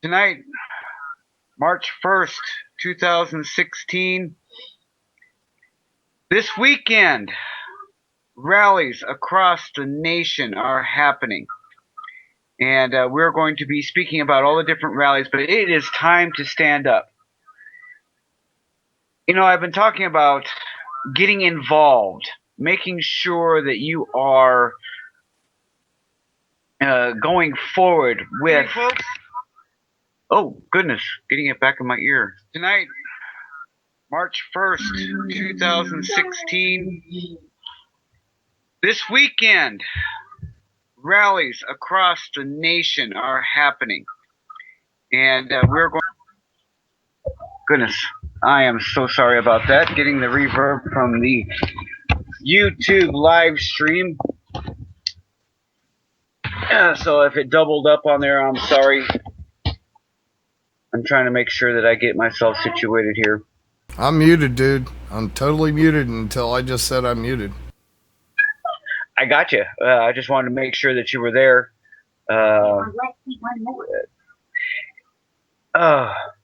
Tonight, March 1st, 2016. This weekend, rallies across the nation are happening. And we're going to be speaking about all the different rallies, but it is time to stand up. You know, I've been talking about getting involved, making sure that you are going forward with. Hey, folks. Oh, goodness, getting it back in my ear. Tonight, March 1st, 2016. This weekend, rallies across the nation are happening. And we're going. Goodness, I am so sorry about that. Getting the reverb from the YouTube live stream. So if it doubled up on there, I'm sorry. I'm trying to make sure that I get myself situated here. I'm muted, dude. I'm totally muted until I just said I'm muted. I got you. I just wanted to make sure that you were there.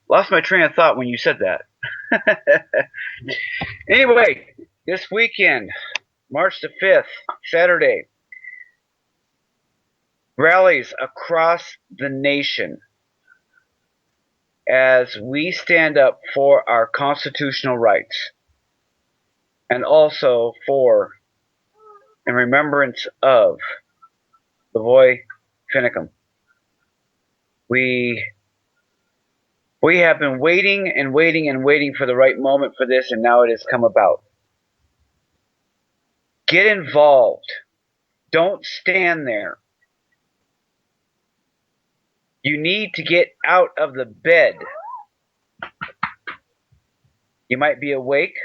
Lost my train of thought when you said that. Anyway, this weekend, March the 5th, Saturday, rallies across the nation as we stand up for our constitutional rights and also for in remembrance of the boy Finicum. We have been waiting and waiting and waiting for the right moment for this, and now it has come about. Get involved. Don't stand there. You need to get out of the bed. You might be awake,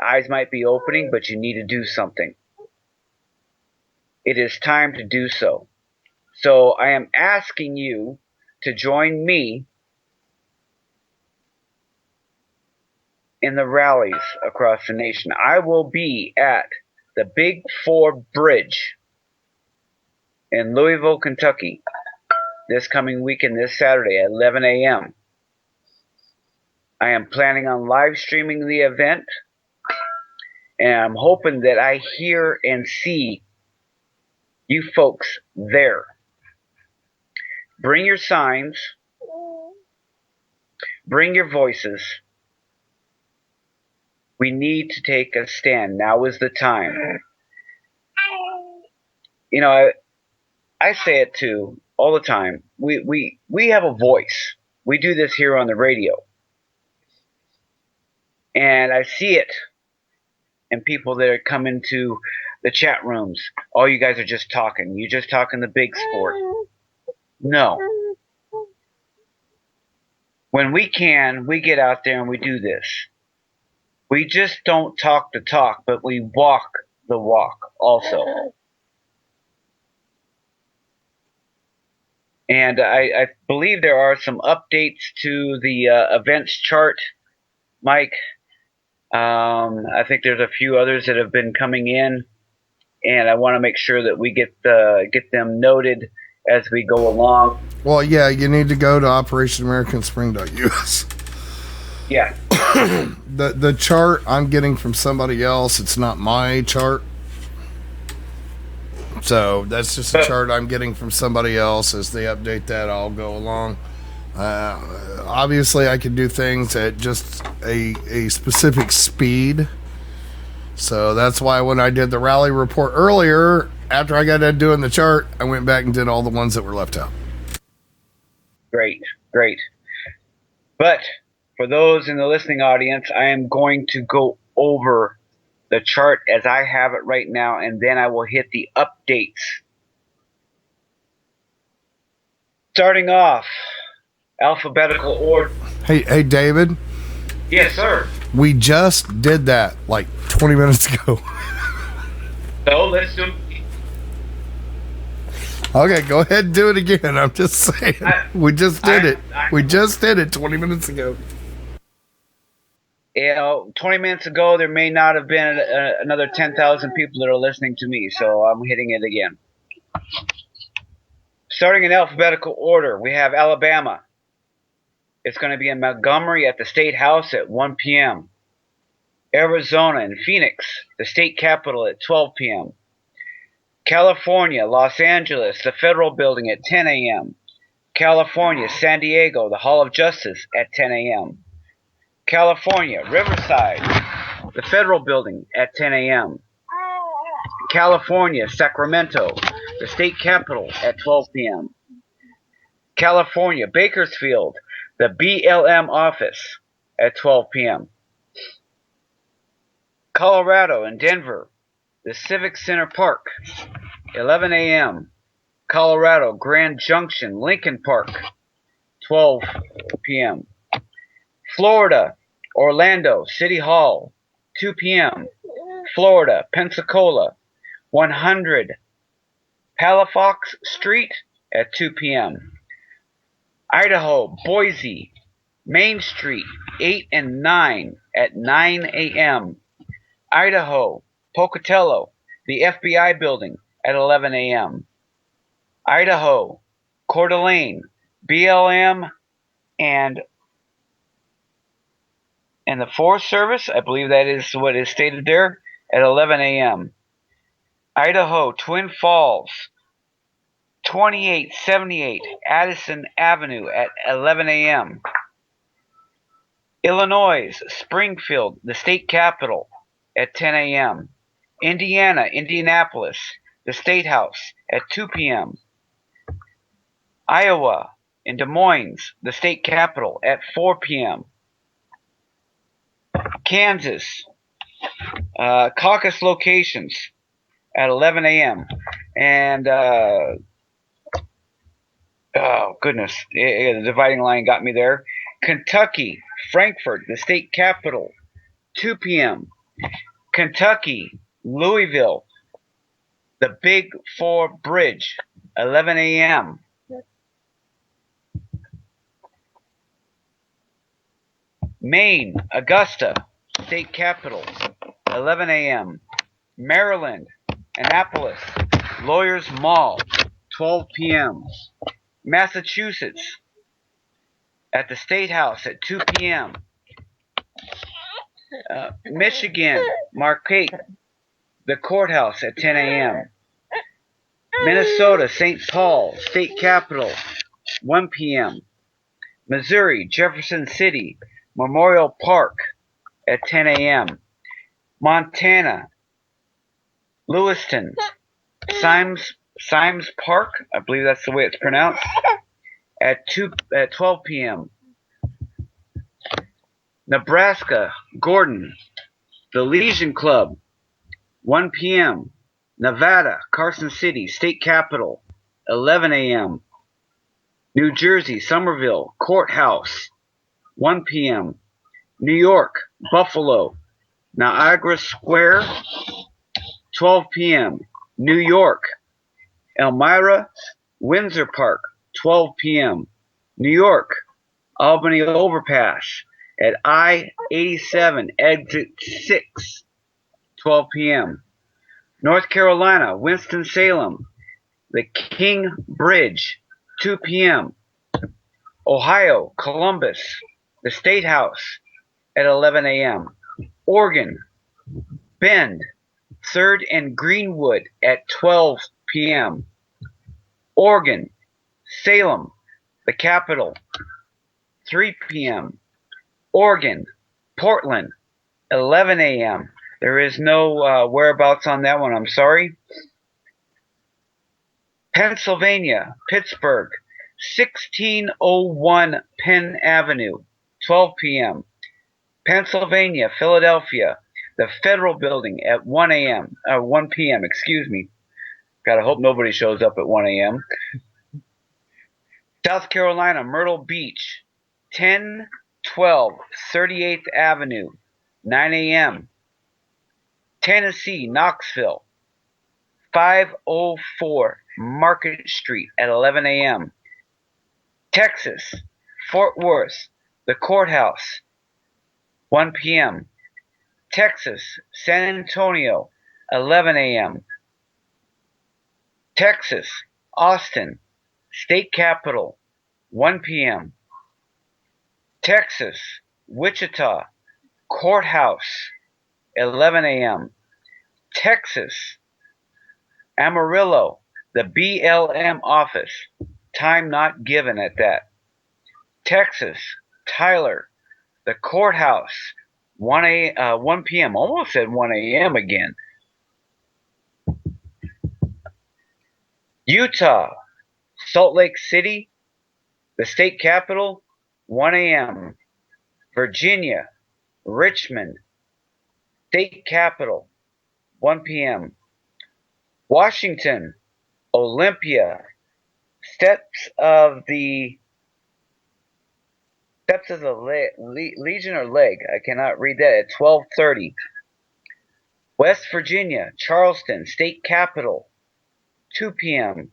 eyes might be opening, but you need to do something. It is time to do so. So I am asking you to join me in the rallies across the nation. I will be at the Big Four Bridge in Louisville, Kentucky this coming weekend, this Saturday at 11 a.m. I am planning on live streaming the event, and I'm hoping that I hear and see you folks there. Bring your signs. Bring your voices. We need to take a stand. Now is the time. You know, I say it too all the time. We have a voice. We do this here on the radio. And I see it in people that are coming to the chat rooms. Oh, you guys are just talking. You're just talking the big sport. No. When we can, we get out there and we do this. We just don't talk the talk, but we walk the walk also. And I believe there are some updates to the events chart, Mike. I think there's a few others that have been coming in, and I want to make sure that we get them noted as we go along. Well, yeah, you need to go to OperationAmericanSpring.us. Yeah. The chart I'm getting from somebody else. It's not my chart. So that's just a chart I'm getting from somebody else. As they update that, I'll go along. Obviously, I can do things at just a specific speed. So that's why when I did the rally report earlier, after I got done doing the chart, I went back and did all the ones that were left out. Great. But for those in the listening audience, I am going to go over the chart as I have it right now, and then I will hit the updates. Starting off, alphabetical order. Hey, David. Yes, sir. We just did that like 20 minutes ago. So let's do it. Okay, go ahead and do it again. I'm just saying. We just did it. We just did it 20 minutes ago. You know, 20 minutes ago, there may not have been another 10,000 people that are listening to me, so I'm hitting it again. Starting in alphabetical order, we have Alabama. It's going to be in Montgomery at the State House at 1 p.m. Arizona and Phoenix, the state capitol, at 12 p.m. California, Los Angeles, the Federal Building at 10 a.m. California, San Diego, the Hall of Justice at 10 a.m. California, Riverside, the Federal Building at 10 a.m. California, Sacramento, the state capitol at 12 p.m. California, Bakersfield, the BLM office at 12 p.m. Colorado and Denver, the Civic Center Park, 11 a.m. Colorado, Grand Junction, Lincoln Park, 12 p.m. Florida, Orlando, City Hall, 2 p.m. Florida, Pensacola, 100 Palafox Street at 2 p.m. Idaho, Boise, Main Street, 8 and 9 at 9 a.m. Idaho, Pocatello, the FBI building at 11 a.m. Idaho, Coeur d'Alene, BLM, and the Forest Service, I believe that is what is stated there, at 11 a.m. Idaho, Twin Falls, 2878 Addison Avenue at 11 a.m. Illinois, Springfield, the state capitol, at 10 a.m. Indiana, Indianapolis, the State House, at 2 p.m. Iowa, in Des Moines, the state capitol, at 4 p.m. Kansas, caucus locations at 11 a.m. And, oh goodness, the dividing line got me there. Kentucky, Frankfort, the state capitol, 2 p.m. Kentucky, Louisville, the Big Four Bridge, 11 a.m. Maine, Augusta, state capitol, 11 a.m. Maryland, Annapolis, Lawyers Mall, 12 p.m. Massachusetts, at the State House at 2 p.m. Michigan, Marquette, the courthouse at 10 a.m. Minnesota, St. Paul, state capitol, 1 p.m. Missouri, Jefferson City, Memorial Park at 10 a.m. Montana, Lewiston, Symes Park, I believe that's the way it's pronounced, at 12 p.m. Nebraska, Gordon, the Legion Club, 1 p.m. Nevada, Carson City, state capitol, 11 a.m. New Jersey, Somerville, courthouse, 1 p.m. New York, Buffalo, Niagara Square, 12 p.m. New York, Elmira, Windsor Park, 12 p.m. New York, Albany Overpass at I-87, exit 6, 12 p.m. North Carolina, Winston-Salem, the King Bridge, 2 p.m. Ohio, Columbus, the State House at 11 a.m. Oregon, Bend, 3rd and Greenwood at 12 p.m. Oregon, Salem, the capital, 3 p.m. Oregon, Portland, 11 a.m. There is no whereabouts on that one, I'm sorry. Pennsylvania, Pittsburgh, 1601 Penn Avenue, 12 p.m. Pennsylvania, Philadelphia, the Federal Building at 1 p.m., excuse me. Gotta hope nobody shows up at 1 a.m. South Carolina, Myrtle Beach, 1012 38th Avenue, 9 a.m. Tennessee, Knoxville, 504 Market Street at 11 a.m. Texas, Fort Worth, the courthouse, 1 p.m. Texas, San Antonio, 11 a.m. Texas, Austin, state capitol, 1 p.m. Texas, Wichita, courthouse, 11 a.m. Texas, Amarillo, the BLM office, time not given at that. Texas, Tyler, the courthouse, 1 p.m. Almost said 1 a.m. again. Utah, Salt Lake City, the state capital, 1 a.m. Virginia, Richmond, state capital, 1 p.m. Washington, Olympia, steps of the Legion or Leg. I cannot read that at 12:30. West Virginia, Charleston, state capital, 2 p.m.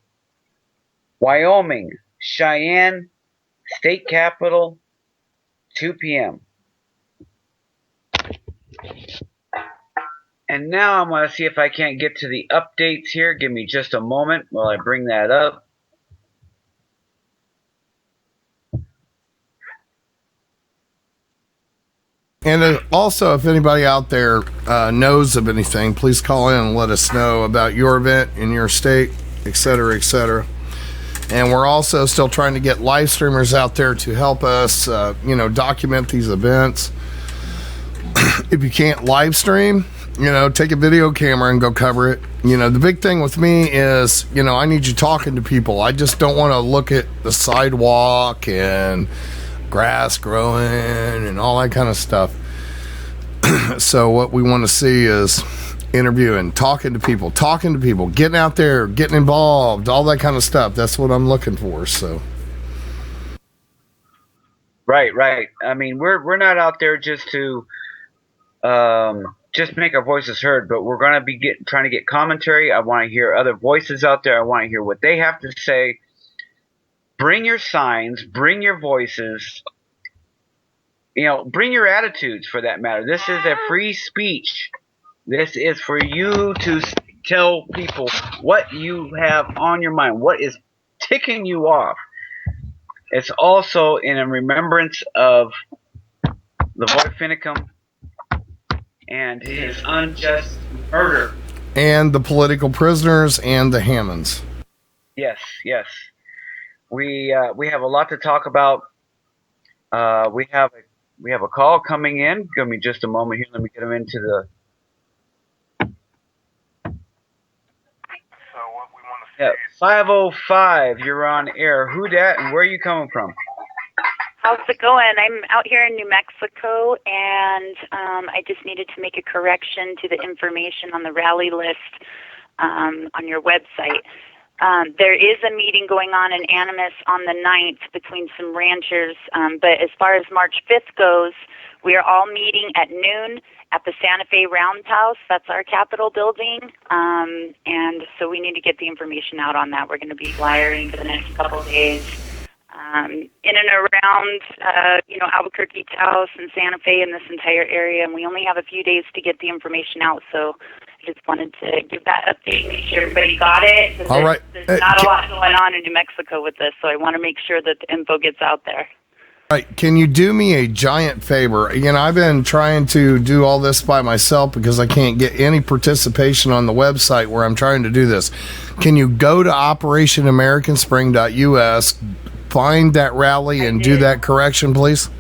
Wyoming, Cheyenne, state capital, 2 p.m. And now I'm going to see if I can't get to the updates here. Give me just a moment while I bring that up. And also, if anybody out there knows of anything, please call in and let us know about your event in your state, et cetera, et cetera. And we're also still trying to get live streamers out there to help us, document these events. If you can't live stream, take a video camera and go cover it. The big thing with me is, I need you talking to people. I just don't want to look at the sidewalk and grass growing and all that kind of stuff. So what we want to see is interviewing, talking to people, getting out there, getting involved, all that kind of stuff. That's what I'm looking for. So right. I mean, we're not out there just to just make our voices heard, but we're going to be trying to get commentary. I want to hear other voices out there. I want to hear what they have to say. Bring your signs, bring your voices, bring your attitudes for that matter. This is a free speech. This is for you to tell people what you have on your mind, what is ticking you off. It's also in remembrance of the boy Finicum and his unjust murder. And the political prisoners and the Hammonds. Yes. We have a lot to talk about. We have a call coming in. Give me just a moment here. Let me get him into the. So what we want to say is 505. You're on air. Who dat and where are you coming from? How's it going? I'm out here in New Mexico, and I just needed to make a correction to the information on the rally list on your website. There is a meeting going on in Animas on the 9th between some ranchers, but as far as March 5th goes, we are all meeting at noon at the Santa Fe Roundhouse. That's our Capitol building, and so we need to get the information out on that. We're going to be flyering for the next couple of days in and around, Albuquerque, Taos, and Santa Fe in this entire area, and we only have a few days to get the information out, so I just wanted to give that update, make sure everybody got it. All right. There's not a lot going on in New Mexico with this, so I want to make sure that the info gets out there. All right. Can you do me a giant favor? I've been trying to do all this by myself because I can't get any participation on the website where I'm trying to do this. Can you go to operationamericanspring.us, find that rally, and do that correction, please?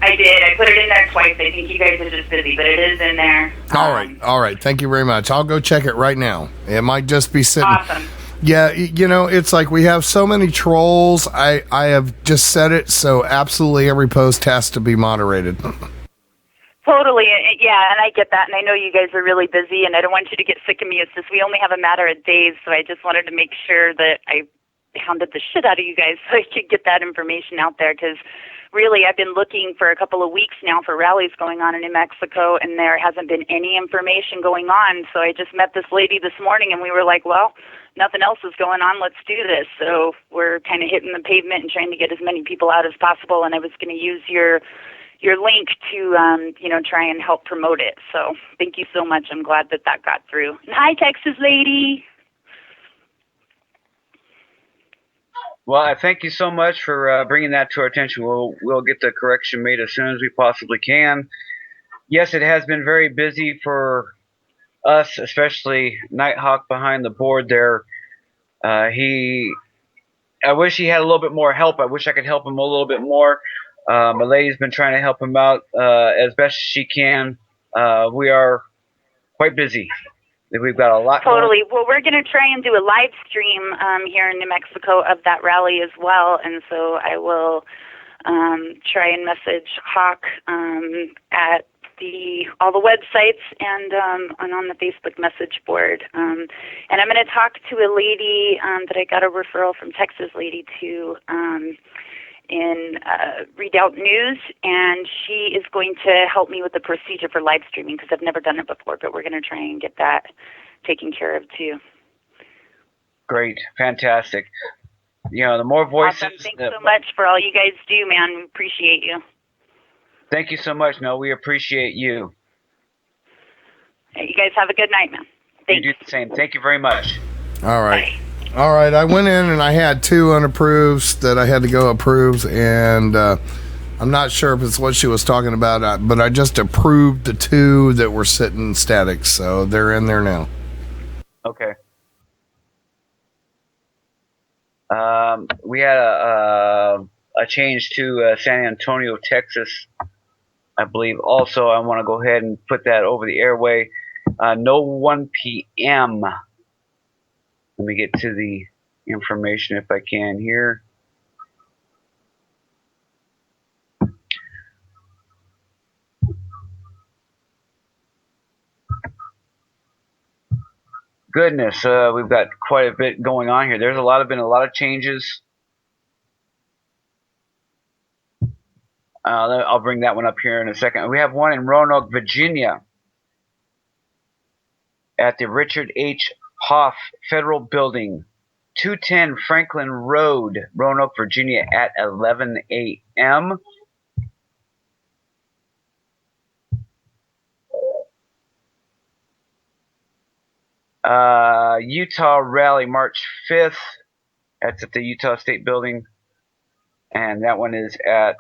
I did. I put it in there twice. I think you guys are just busy, but it is in there. All right. Thank you very much. I'll go check it right now. It might just be sitting. Awesome. Yeah, it's like we have so many trolls. I have just said it, so absolutely every post has to be moderated. Totally. Yeah, and I get that, and I know you guys are really busy, and I don't want you to get sick of me. It's just we only have a matter of days, so I just wanted to make sure that I hounded the shit out of you guys so I could get that information out there, because really, I've been looking for a couple of weeks now for rallies going on in New Mexico, and there hasn't been any information going on. So I just met this lady this morning, and we were like, well, nothing else is going on. Let's do this. So we're kind of hitting the pavement and trying to get as many people out as possible, and I was going to use your link to, try and help promote it. So thank you so much. I'm glad that got through. And hi, Texas lady. Well, I thank you so much for bringing that to our attention. We'll get the correction made as soon as we possibly can. Yes, it has been very busy for us, especially Nitehawk behind the board there. I wish he had a little bit more help. I wish I could help him a little bit more. My lady's been trying to help him out as best as she can. We are quite busy. We've got a lot. Totally. Well, we're going to try and do a live stream here in New Mexico of that rally as well, and so I will try and message Hawk at all the websites and on the Facebook message board. And I'm going to talk to a lady that I got a referral from Texas lady to in Redoubt News, and she is going to help me with the procedure for live streaming because I've never done it before, but we're going to try and get that taken care of too. Great. Fantastic. The more voices. Awesome. Thanks so much for all you guys do, man. We appreciate you. Thank you so much. No, we appreciate you. Hey, you guys have a good night, man. Thanks. You do the same. Thank you very much. All right. Bye. All right. I went in and I had 2 unapproves that I had to go approve, and I'm not sure if it's what she was talking about, but I just approved the 2 that were sitting static, so they're in there now. Okay. We had a change to San Antonio, Texas, I believe. Also, I want to go ahead and put that over the airway. No 1 p.m. Let me get to the information if I can here. Goodness, we've got quite a bit going on here. There's been a lot of changes. I'll bring that one up here in a second. We have one in Roanoke, Virginia, at the Richard H. Hoff Federal Building, 210 Franklin Road, Roanoke, Virginia, at 11 a.m. Utah Rally, March 5th. That's at the Utah State Building. And that one is at...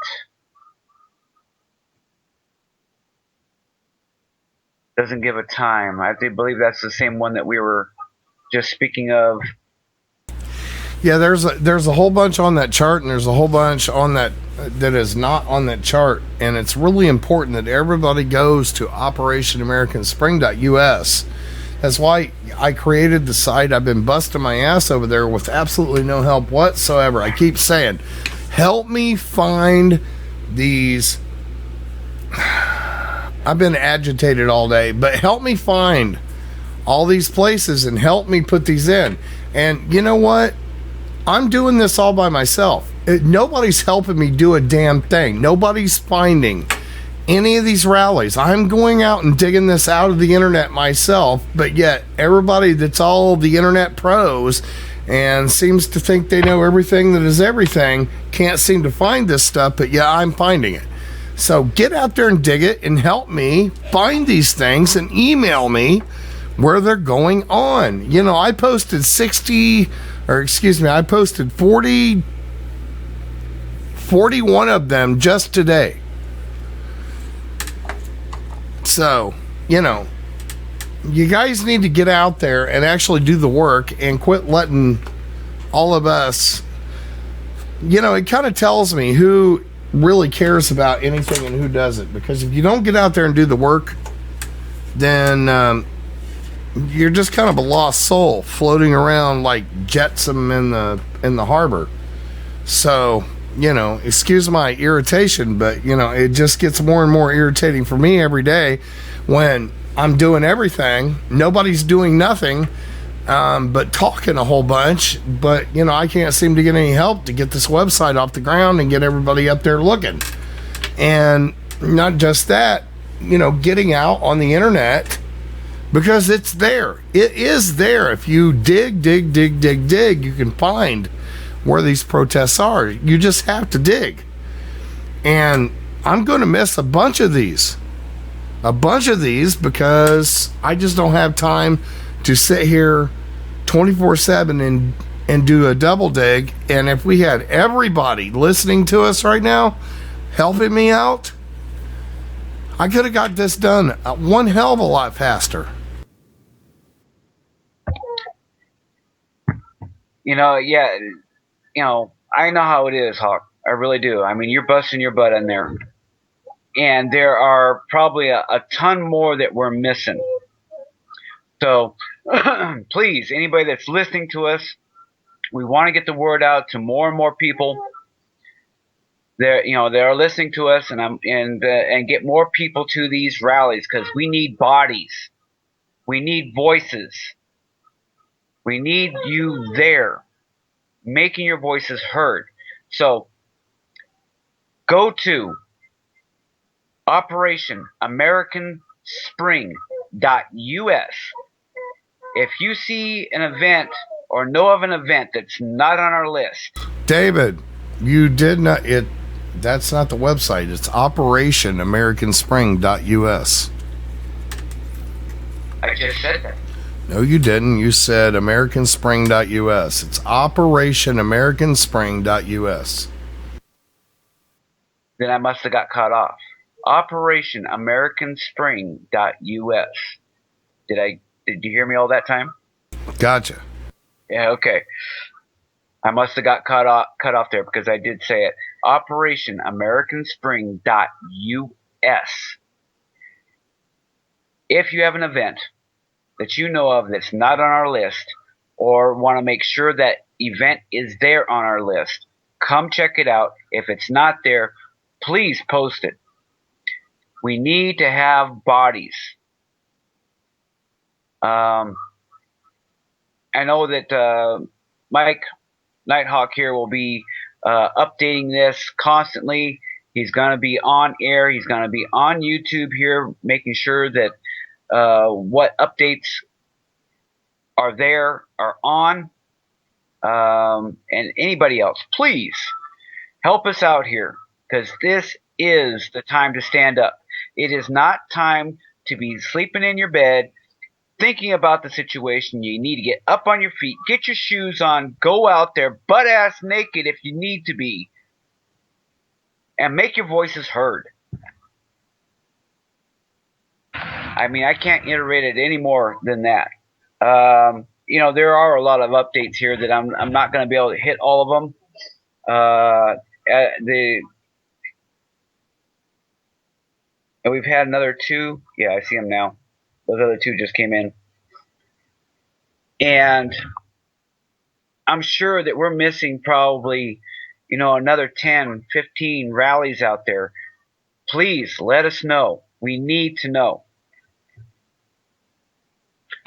doesn't give a time. I believe that's the same one that we were just speaking of. Yeah, there's a whole bunch on that chart, and there's a whole bunch on that is not on that chart. And it's really important that everybody goes to OperationAmericanSpring.us. That's why I created the site. I've been busting my ass over there with absolutely no help whatsoever. I keep saying, help me find these. I've been agitated all day, but help me find all these places and help me put these in. And you know what? I'm doing this all by myself. Nobody's helping me do a damn thing. Nobody's finding any of these rallies. I'm going out and digging this out of the internet myself, but yet everybody that's all the internet pros and seems to think they know everything that is everything can't seem to find this stuff, but yeah, I'm finding it. So get out there and dig it and help me find these things and email me where they're going on. I posted 41 of them just today. So, you guys need to get out there and actually do the work and quit letting all of us, it kind of tells me who really cares about anything and who doesn't, because if you don't get out there and do the work, then you're just kind of a lost soul floating around like jetsam in the harbor. So excuse my irritation, but it just gets more and more irritating for me every day when I'm doing everything, nobody's doing nothing but talking a whole bunch, but I can't seem to get any help to get this website off the ground and get everybody up there looking. And not just that, getting out on the internet, because it's there. It is there. If you dig, you can find where these protests are. You just have to dig. And I'm going to miss a bunch of these because I just don't have time to sit here 24/7 and do a double dig. And if we had everybody listening to us right now helping me out, I could have got this done one hell of a lot faster. Yeah, I know how it is, Hawk. I really do. I mean, you're busting your butt in there. And there are probably a ton more that we're missing. So, please, anybody that's listening to us, we want to get the word out to more and more people. They're listening to us, and get more people to these rallies, because we need bodies, we need voices, we need you there, making your voices heard. So go to OperationAmericanSpring.us. If you see an event or know of an event that's not on our list, David, you did not. That's not the website. It's OperationAmericanSpring.us. I just said that. No, you didn't. You said AmericanSpring.us. It's OperationAmericanSpring.us. Then I must have got cut off. OperationAmericanSpring.us. Did you hear me all that time? Gotcha. Yeah, okay. I must have got cut off there, because I did say it. OperationAmericanSpring.us. If you have an event that you know of that's not on our list, or want to make sure that event is there on our list, come check it out. If it's not there, please post it. We need to have bodies. I know that Mike Nitehawk here will be updating this constantly. He's going to be on air. He's going to be on YouTube here, making sure that what updates are there are on. And anybody else, please help us out here, because this is the time to stand up. It is not time to be sleeping in your bed thinking about the situation. You need to get up on your feet, get your shoes on, go out there butt ass naked if you need to be, and make your voices heard. I mean, I can't iterate it any more than that. There are a lot of updates here that I'm not going to be able to hit all of them. We've had another two. Yeah, I see them now. Those other two just came in. And I'm sure that we're missing probably, another 10, 15 rallies out there. Please let us know. We need to know.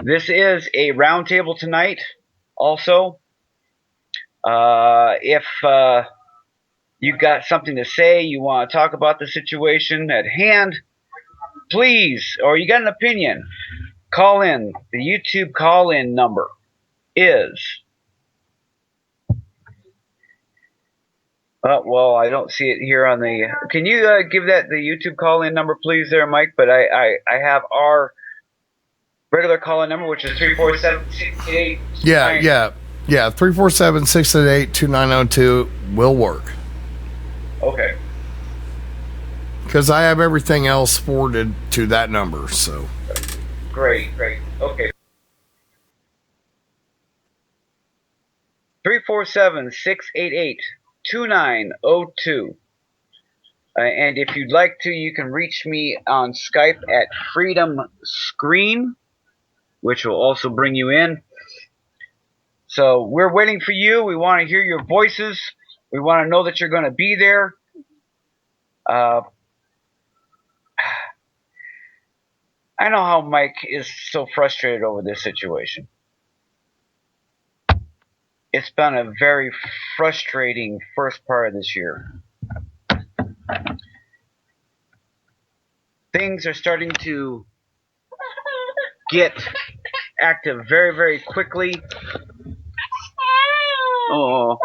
This is a roundtable tonight. Also, if you got something to say, you want to talk about the situation at hand, please, or you got an opinion, call in. The YouTube call-in number is... well, I don't see it here on the... Can you give that the YouTube call-in number, please, there, Mike? But I have our regular call-in number, which is 347-688. Yeah. 347-688-2902 will work. Okay. Because I have everything else forwarded to that number, so... Great. Okay. 347-688-2902. And if you'd like to, you can reach me on Skype at Freedom Screen, which will also bring you in. So we're waiting for you. We want to hear your voices. We want to know that you're going to be there. I know how Mike is so frustrated over this situation. It's been a very frustrating first part of this year. Things are starting to get active very, very quickly. Oh,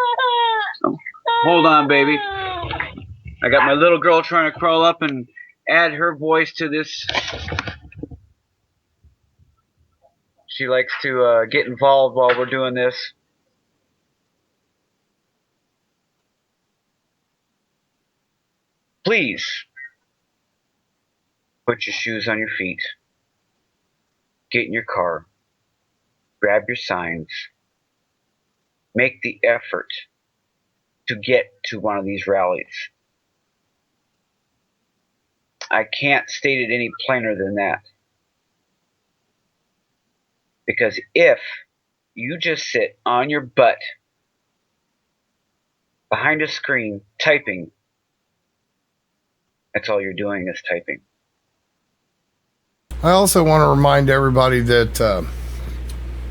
hold on, baby. I got my little girl trying to crawl up and add her voice to this. She likes to get involved while we're doing this. Please put your shoes on your feet, get in your car, grab your signs, make the effort to get to one of these rallies. I can't state it any plainer than that. Because if you just sit on your butt behind a screen typing, that's all you're doing is typing. I also want to remind everybody that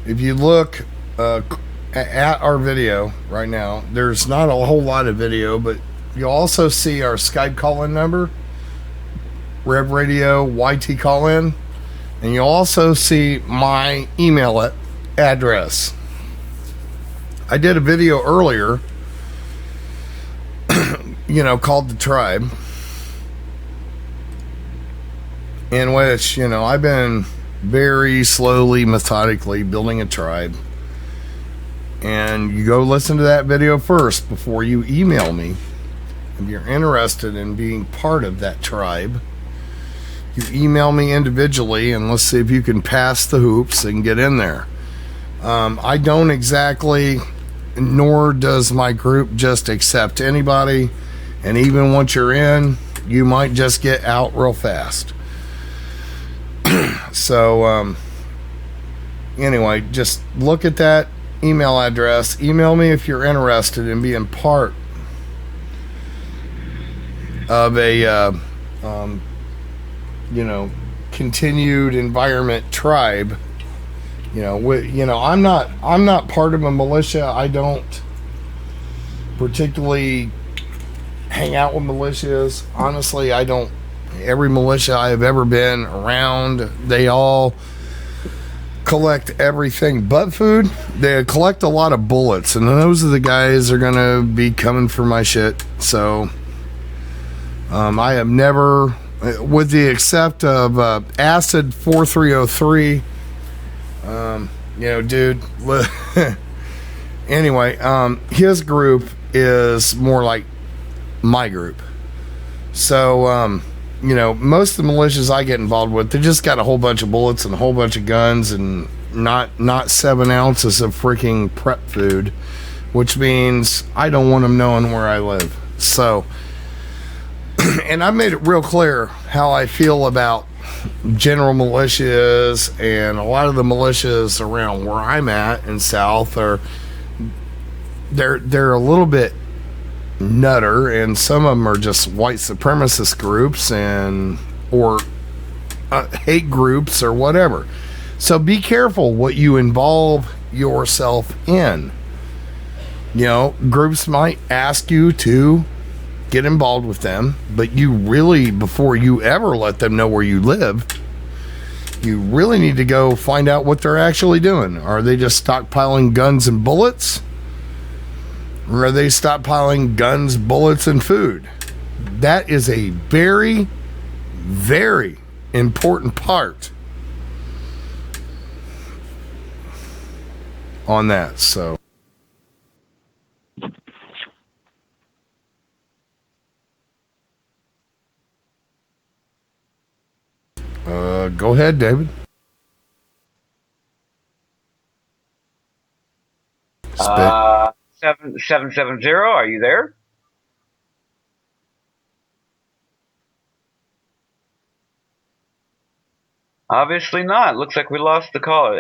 if you look at our video right now, there's not a whole lot of video, but you'll also see our Skype call-in number, Rev Radio YT call-in, and you'll also see my email address. I did a video earlier, called The Tribe, in which, I've been very slowly, methodically building a tribe. And you go listen to that video first before you email me. If you're interested in being part of that tribe, you email me individually and let's see if you can pass the hoops and get in there. I don't exactly, nor does my group just accept anybody. And even once you're in, you might just get out real fast. So, anyway, just look at that email address. Email me if you're interested in being part of a, continued environment tribe. I'm not part of a militia. I don't particularly hang out with militias. Honestly, I don't. Every militia I have ever been around, they all collect everything but food. They collect a lot of bullets, and those are the guys that are gonna be coming for my shit. So I have never, with the except of Acid 4303, dude. Anyway, his group is more like my group. So most of the militias I get involved with, they just got a whole bunch of bullets and a whole bunch of guns and not 7 ounces of freaking prep food, which means I don't want them knowing where I live. So, and I made it real clear how I feel about general militias, and a lot of the militias around where I'm at in South they're a little bit nutter, and some of them are just white supremacist groups or hate groups or whatever. So be careful what you involve yourself in. Groups might ask you to get involved with them, but you really, before you ever let them know where you live, you really need to go find out what they're actually doing. Are they just stockpiling guns and bullets? Or are they stockpiling guns, bullets, and food? That is a very, very important part on that. So, go ahead, David. 770, are you there? Obviously not. Looks like we lost the caller.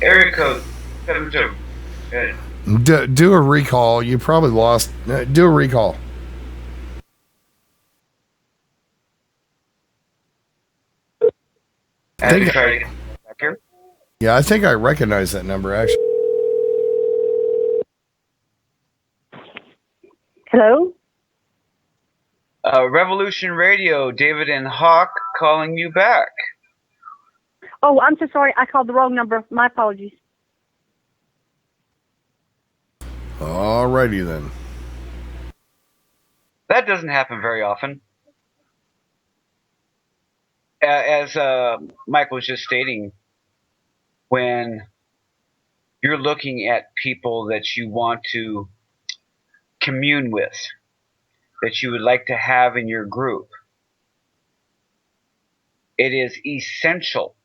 Area code 72. Do a recall. You probably lost. Do a recall. Try to get back here. Yeah, I think I recognize that number, actually. Hello? Revolution Radio, David and Hawk calling you back. Oh, I'm so sorry. I called the wrong number. My apologies. Alrighty then. That doesn't happen very often. As Mike was just stating, when you're looking at people that you want to commune with, that you would like to have in your group, it is essential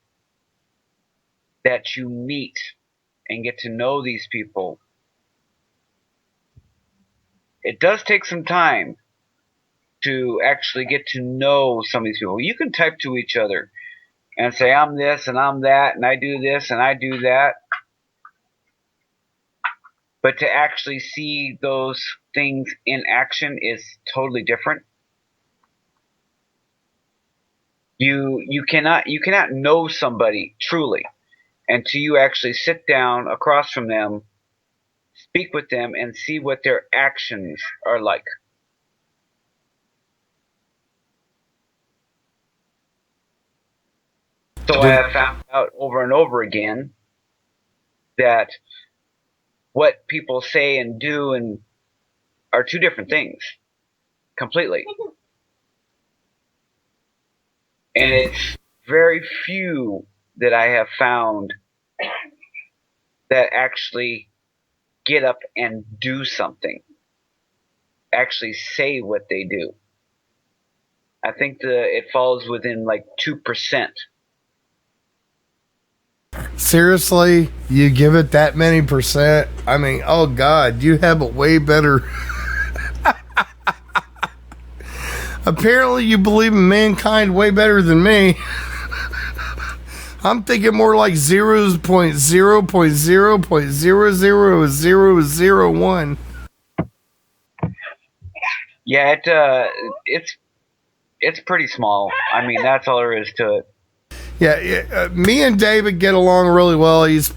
that you meet and get to know these people. It does take some time to actually get to know some of these people. You can type to each other and say, I'm this and I'm that, and I do this and I do that. But to actually see those things in action is totally different. You cannot know somebody truly until you actually sit down across from them, speak with them, and see what their actions are like. So I have found out over and over again that what people say and do and are two different things completely. And it's very few that I have found that actually get up and do something, actually say what they do. I think it falls within like 2%. Seriously, you give it that many percent? I mean, oh God, you have a way better. Apparently, you believe in mankind way better than me. I'm thinking more like 0.0.0.00001. Yeah, it's pretty small. I mean, that's all there is to it. Yeah, me and David get along really well. He's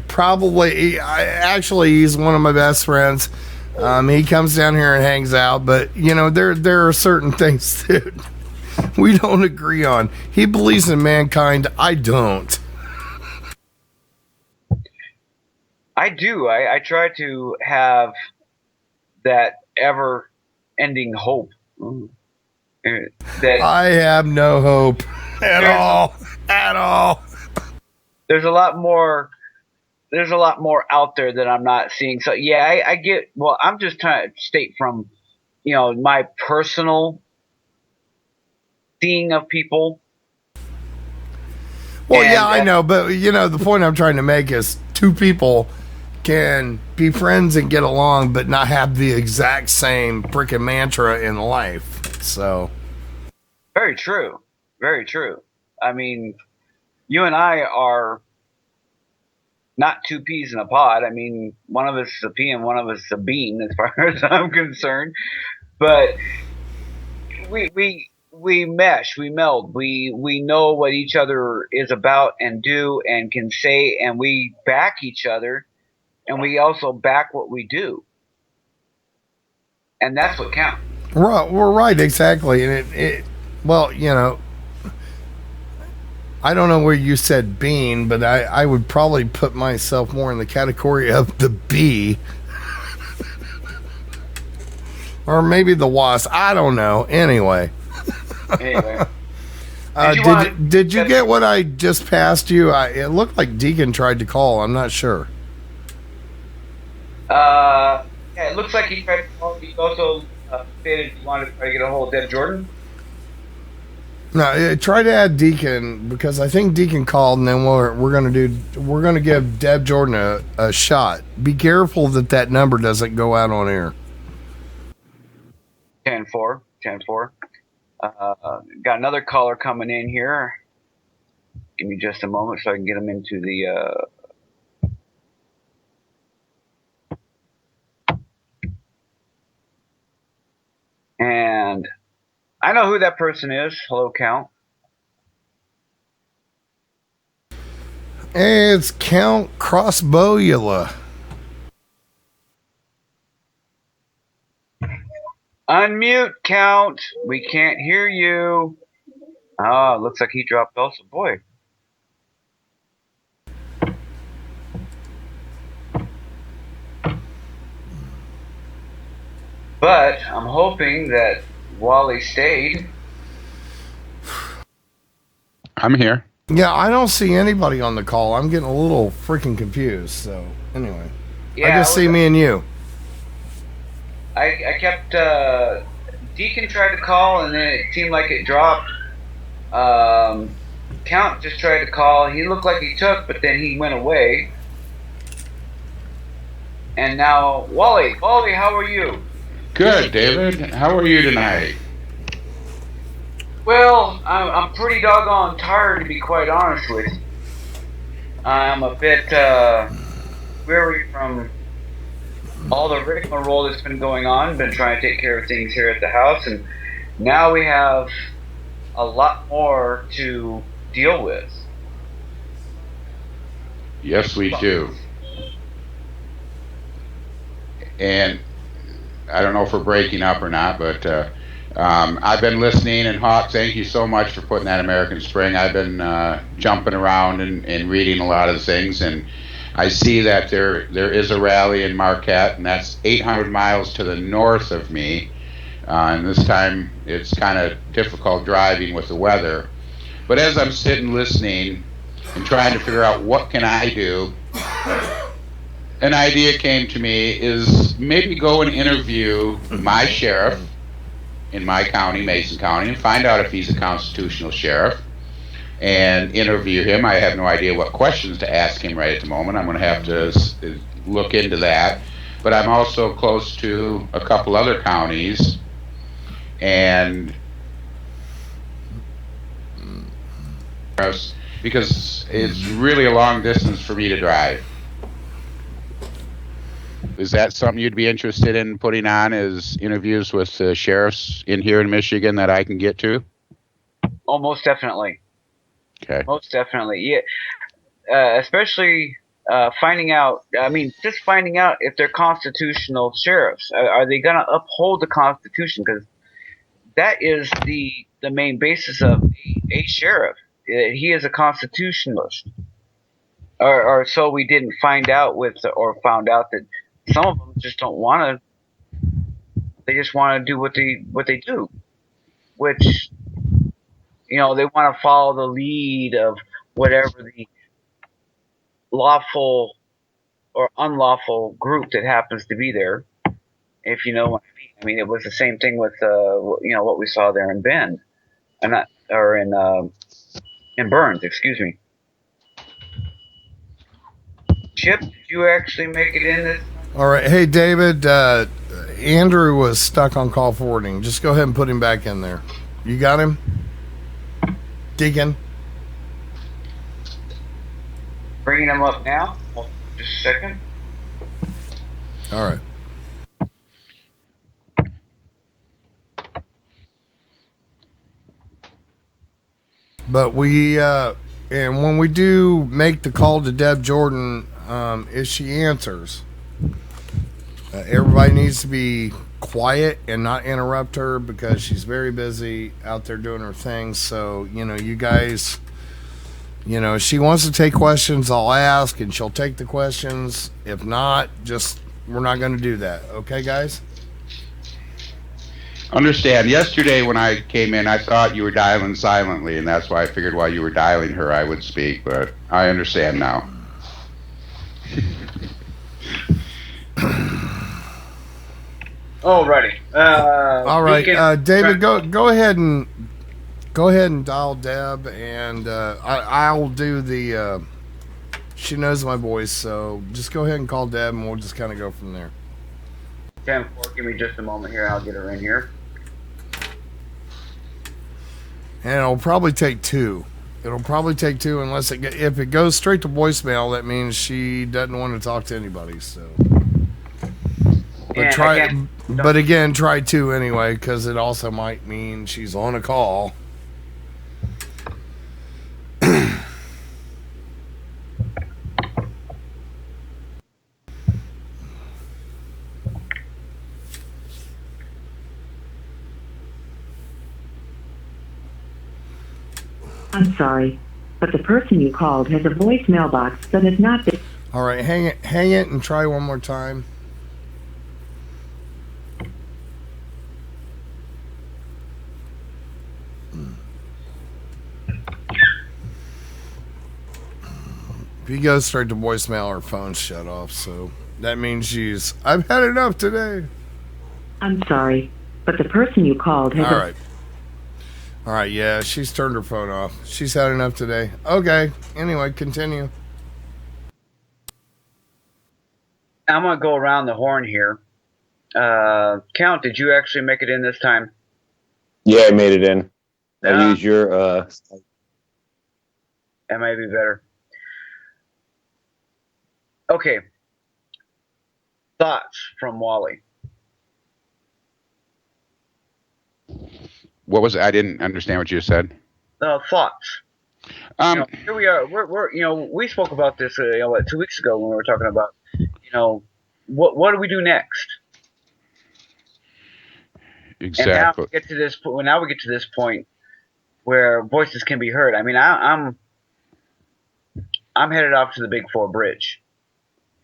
probably, actually, he's one of my best friends. He comes down here and hangs out, but you know, there are certain things that we don't agree on. He believes in mankind. I don't. I do. I try to have that ever-ending hope. That I have no hope at all. At all. There's a lot more out there that I'm not seeing. So yeah, I get. Well, I'm just trying to state from, my personal seeing of people. Well, yeah, I know, but the point I'm trying to make is two people can be friends and get along, but not have the exact same freaking mantra in life. So, very true, very true. I mean, you and I are not two peas in a pod. I mean, one of us is a pea and one of us is a bean, as far as I'm concerned. But we mesh, we meld, we know what each other is about and do and can say, and we back each other, and we also back what we do, and that's what counts. Right, we're right, exactly, and well, I don't know where you said bean, but I would probably put myself more in the category of the bee. Or maybe the wasp. I don't know. Anyway. Did you get what I just passed you? It looked like Deacon tried to call. I'm not sure. Yeah, it looks like he tried to call. He also stated he wanted to try to get a hold of Deb Jordan. No, try to add Deacon, because I think Deacon called, and then we're gonna give Deb Jordan a shot. Be careful that number doesn't go out on air. 10-4. Got another caller coming in here. Give me just a moment so I can get him into the. And I know who that person is. Hello, Count. It's Count Crossbowula. Unmute, Count. We can't hear you. Oh, looks like he dropped also. Boy. But I'm hoping that Wally stayed. I'm here. Yeah, I don't see anybody on the call. I'm getting a little freaking confused. So, anyway. Yeah, I just see me and you. I kept Deacon tried to call, and then it seemed like it dropped. Count just tried to call. He looked like he took, but then he went away. And now, Wally, how are you? Good, David. How are you tonight? Well, I'm pretty doggone tired, to be quite honest with you. I'm a bit weary from all the rigmarole that's been going on. Been trying to take care of things here at the house, and now we have a lot more to deal with. Yes, we do. And I don't know if we're breaking up or not, but I've been listening. And Hawk, thank you so much for putting that American Spring. I've been jumping around and reading a lot of things, and I see that there is a rally in Marquette, and that's 800 miles to the north of me. And this time it's kind of difficult driving with the weather. But as I'm sitting listening and trying to figure out what can I do, an idea came to me is maybe go and interview my sheriff in my county, Mason County, and find out if he's a constitutional sheriff and interview him. I have no idea what questions to ask him right at the moment. I'm going to have to look into that. But I'm also close to a couple other counties, and because it's really a long distance for me to drive. Is that something you'd be interested in putting on as interviews with sheriffs in here in Michigan that I can get to? Oh, most definitely. Okay. Most definitely. Yeah. Especially finding out. I mean, just finding out if they're constitutional sheriffs. Are they going to uphold the Constitution? Because that is the main basis of a sheriff. He is a constitutionalist. Or so we didn't find out or found out that some of them just don't want to. They just want to do what they do, which they want to follow the lead of whatever the lawful or unlawful group that happens to be there. If you know what I mean. I mean, it was the same thing with what we saw there in Bend, and not or in Burns. Excuse me. Chip, did you actually make it in this? All right. Hey, David. Andrew was stuck on call forwarding. Just go ahead and put him back in there. You got him? Deacon? Bringing him up now. Just a second. All right. But and when we do make the call to Deb Jordan, if she answers, everybody needs to be quiet and not interrupt her because she's very busy out there doing her thing. So, you guys, if she wants to take questions, I'll ask and she'll take the questions. If not, we're not going to do that. Okay, guys? Understand. Yesterday when I came in, I thought you were dialing silently, and that's why I figured while you were dialing her, I would speak. But I understand now. Alrighty. All right, David, go ahead and dial Deb, and I'll do the. She knows my voice, so just go ahead and call Deb, and we'll just kind of go from there. 10-4, give me just a moment here. I'll get her in here. And it'll probably take two. Unless if it goes straight to voicemail, that means she doesn't want to talk to anybody. So, but again, try two anyway, because it also might mean she's on a call. I'm sorry, but the person you called has a voicemail box that has not been... All right, hang it and try one more time. If you go straight to voicemail, her phone's shut off, so that means I've had enough today. I'm sorry, but the person you called has... All right. All right, yeah, she's turned her phone off. She's had enough today. Okay, anyway, continue. I'm gonna go around the horn here. Count, did you actually make it in this time? Yeah, I made it in. I No. used your. That might be better. Okay. Thoughts from Wally. What was it? I didn't understand what you said. Thoughts. Here we are. We're we spoke about this 2 weeks ago when we were talking about what do we do next? Exactly. And now we get to this. Now we get to this point where voices can be heard. I mean, I'm headed off to the Big Four Bridge,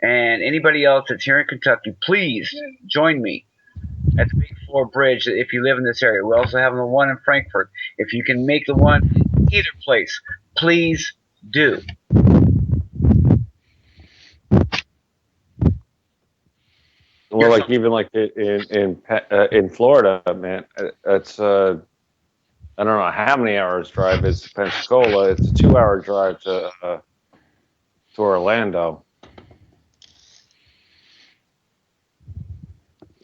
and anybody else that's here in Kentucky, please join me at the Big Four Bridge if you live in this area. We also have the one in Frankfort. If you can make the one in either place, please do. Well, like even like in Florida, man, it's I don't know how many hours drive is to Pensacola. It's a 2-hour drive to Orlando.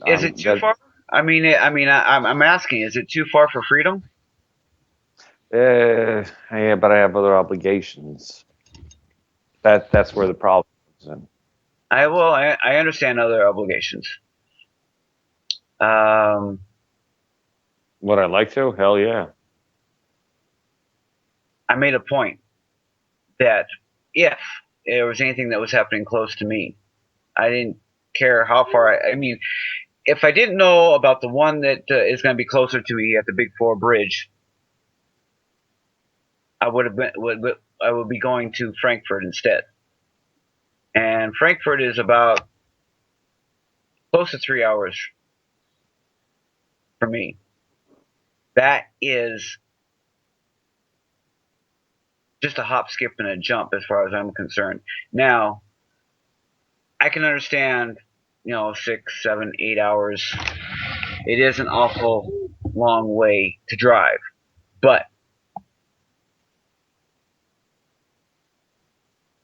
Is it too far? I'm asking. Is it too far for freedom? Yeah, but I have other obligations. That's where the problem is. I understand other obligations. Would I like to? Hell yeah. I made a point that if there was anything that was happening close to me, I didn't care how far. I mean, if I didn't know about the one that is going to be closer to me at the Big Four Bridge, I would be going to Frankfurt instead. And Frankfurt is about close to 3 hours for me. That is just a hop, skip, and a jump as far as I'm concerned. Now, I can understand, 6, 7, 8 hours. It is an awful long way to drive. But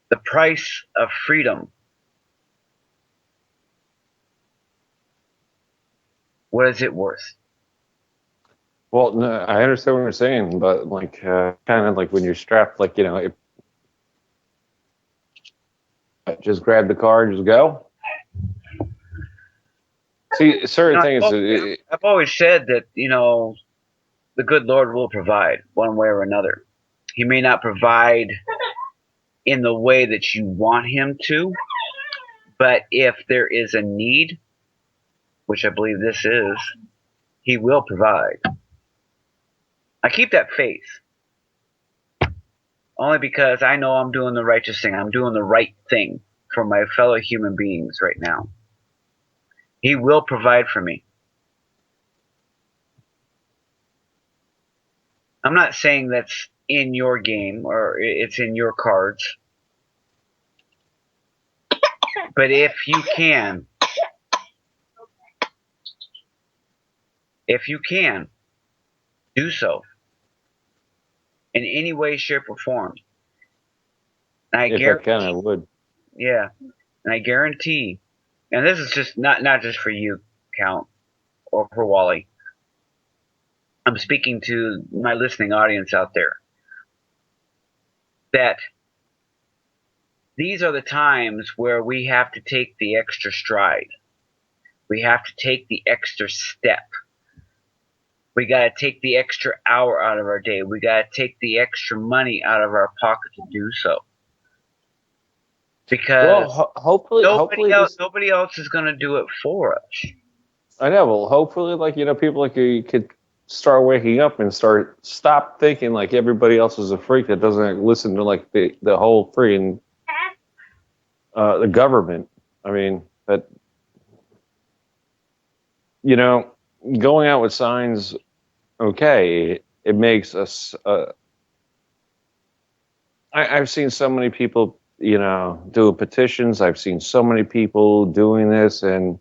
the price of freedom, what is it worth? Well, no, I understand what you're saying, but like, kind of like when you're strapped, like just grab the car and just go. See, certain things. I've always said that the good Lord will provide one way or another. He may not provide in the way that you want him to, but if there is a need, which I believe this is, he will provide. I keep that faith. Only because I know I'm doing the righteous thing. I'm doing the right thing for my fellow human beings right now. He will provide for me. I'm not saying that's in your game or it's in your cards. But if you can, do so. In any way, shape, or form. And if I can, I would. Yeah. And I guarantee, and this is just not just for you, Count, or for Wally. I'm speaking to my listening audience out there. That these are the times where we have to take the extra stride. We have to take the extra step. We got to take the extra hour out of our day. We got to take the extra money out of our pocket to do so. Because hopefully nobody else is going to do it for us. I know. Well, hopefully, people like you could start waking up and stop thinking like everybody else is a freak that doesn't listen to like the whole freaking the government. I mean, but going out with signs, okay, it makes us. I've seen so many people, doing petitions. I've seen so many people doing this, and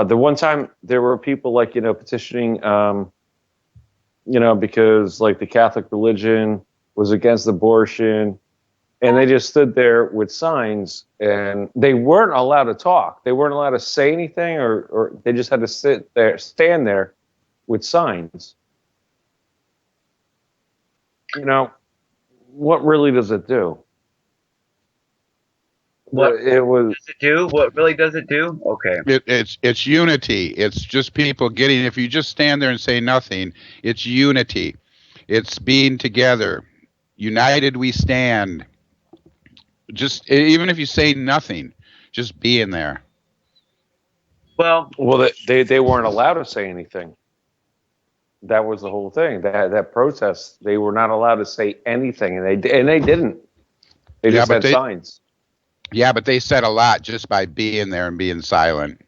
The one time there were people like, petitioning, because like the Catholic religion was against abortion, and they just stood there with signs, and they weren't allowed to talk. They weren't allowed to say anything, or they just had to stand there with signs. What really does it do? What it was. does it do? What really does it do? Okay. It's unity. It's just people getting. If you just stand there and say nothing, it's unity. It's being together. United we stand. Just even if you say nothing, just being there. Well, they weren't allowed to say anything. That was the whole thing. That protest, they were not allowed to say anything, and they didn't. They just had signs. Yeah, but they said a lot just by being there and being silent.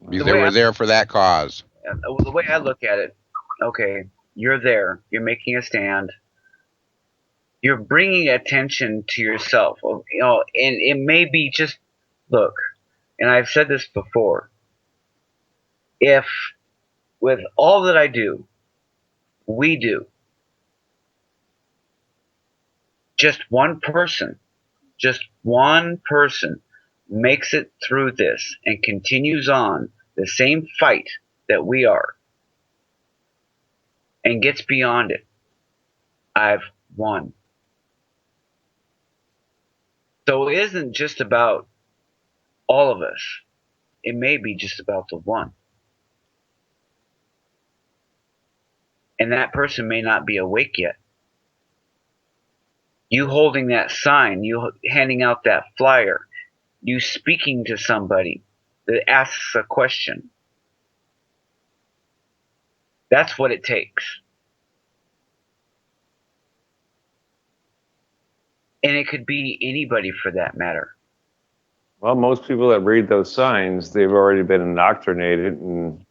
Because they were there for that cause. The way I look at it, okay, you're there, you're making a stand, you're bringing attention to yourself, and it may be just, look, and I've said this before, if with all that I do, we do, just one person makes it through this and continues on the same fight that we are and gets beyond it, I've won. So it isn't just about all of us. It may be just about the one. And that person may not be awake yet. You holding that sign, you handing out that flyer, you speaking to somebody that asks a question. That's what it takes. And it could be anybody for that matter. Well, most people that read those signs, they've already been indoctrinated, and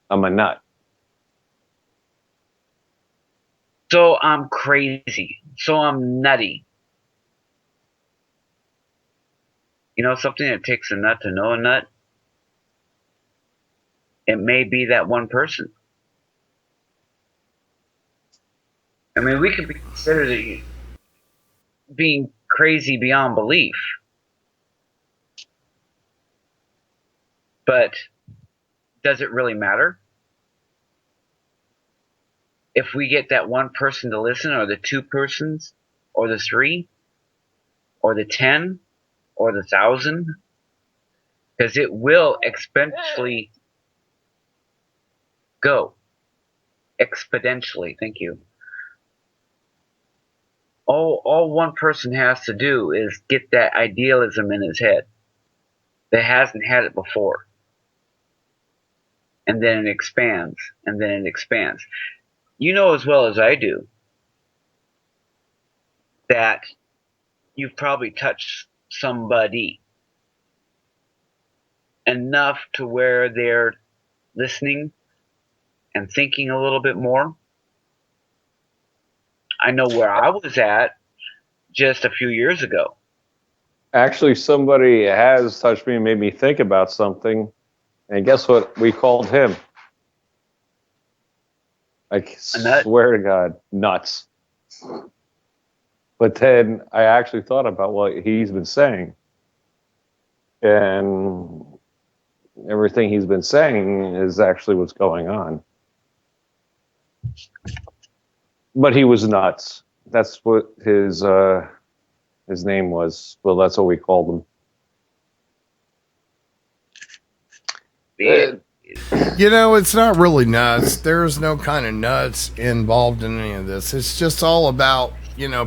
I'm a nut. So I'm crazy. So I'm nutty. You know something? It takes a nut to know a nut. It may be that one person. I mean, we could be considered being crazy beyond belief. But does it really matter? If we get that one person to listen, or the two persons, or the three, or the 10, or the 1,000, because it will exponentially go. Exponentially, thank you. All one person has to do is get that idealism in his head that hasn't had it before. And then it expands, and then it expands. You know as well as I do that you've probably touched somebody enough to where they're listening and thinking a little bit more. I know where I was at just a few years ago. Actually, somebody has touched me and made me think about something. And guess what? We called him. I swear to God, nuts. But then I actually thought about what he's been saying. And everything he's been saying is actually what's going on. But he was nuts. That's what his name was. Well, that's what we called him. It's not really nuts. There's no kind of nuts involved in any of this. It's just all about,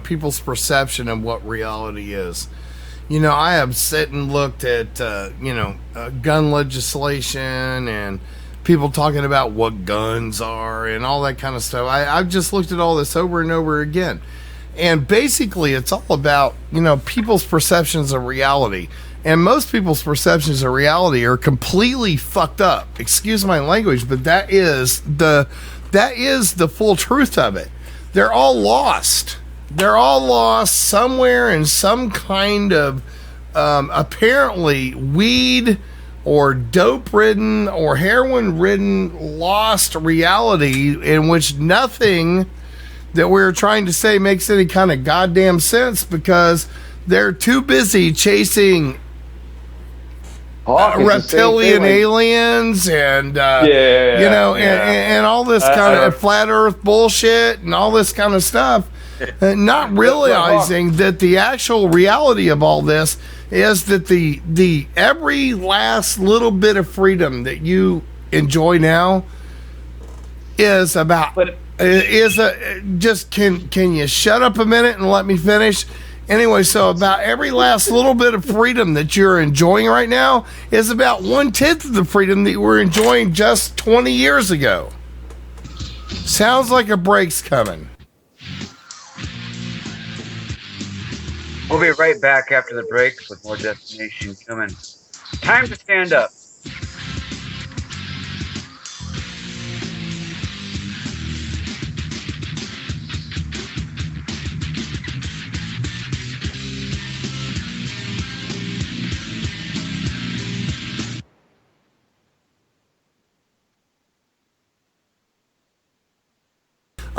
people's perception of what reality is. I have sat and looked at, gun legislation and people talking about what guns are and all that kind of stuff. I've just looked at all this over and over again. And basically, it's all about, people's perceptions of reality. And most people's perceptions of reality are completely fucked up. Excuse my language, but that is the full truth of it. They're all lost. They're all lost somewhere in some kind of apparently weed or dope-ridden or heroin-ridden lost reality in which nothing that we're trying to say makes any kind of goddamn sense because they're too busy chasing reptilian aliens and and all this kind of flat earth bullshit and all this kind of stuff, not realizing that the actual reality of all this is that the every last little bit of freedom that you enjoy now is about can you shut up a minute and let me finish? Anyway, so about every last little bit of freedom that you're enjoying right now is about 1/10 of the freedom that you were enjoying just 20 years ago. Sounds like a break's coming. We'll be right back after the break with more Destination coming. Time to stand up.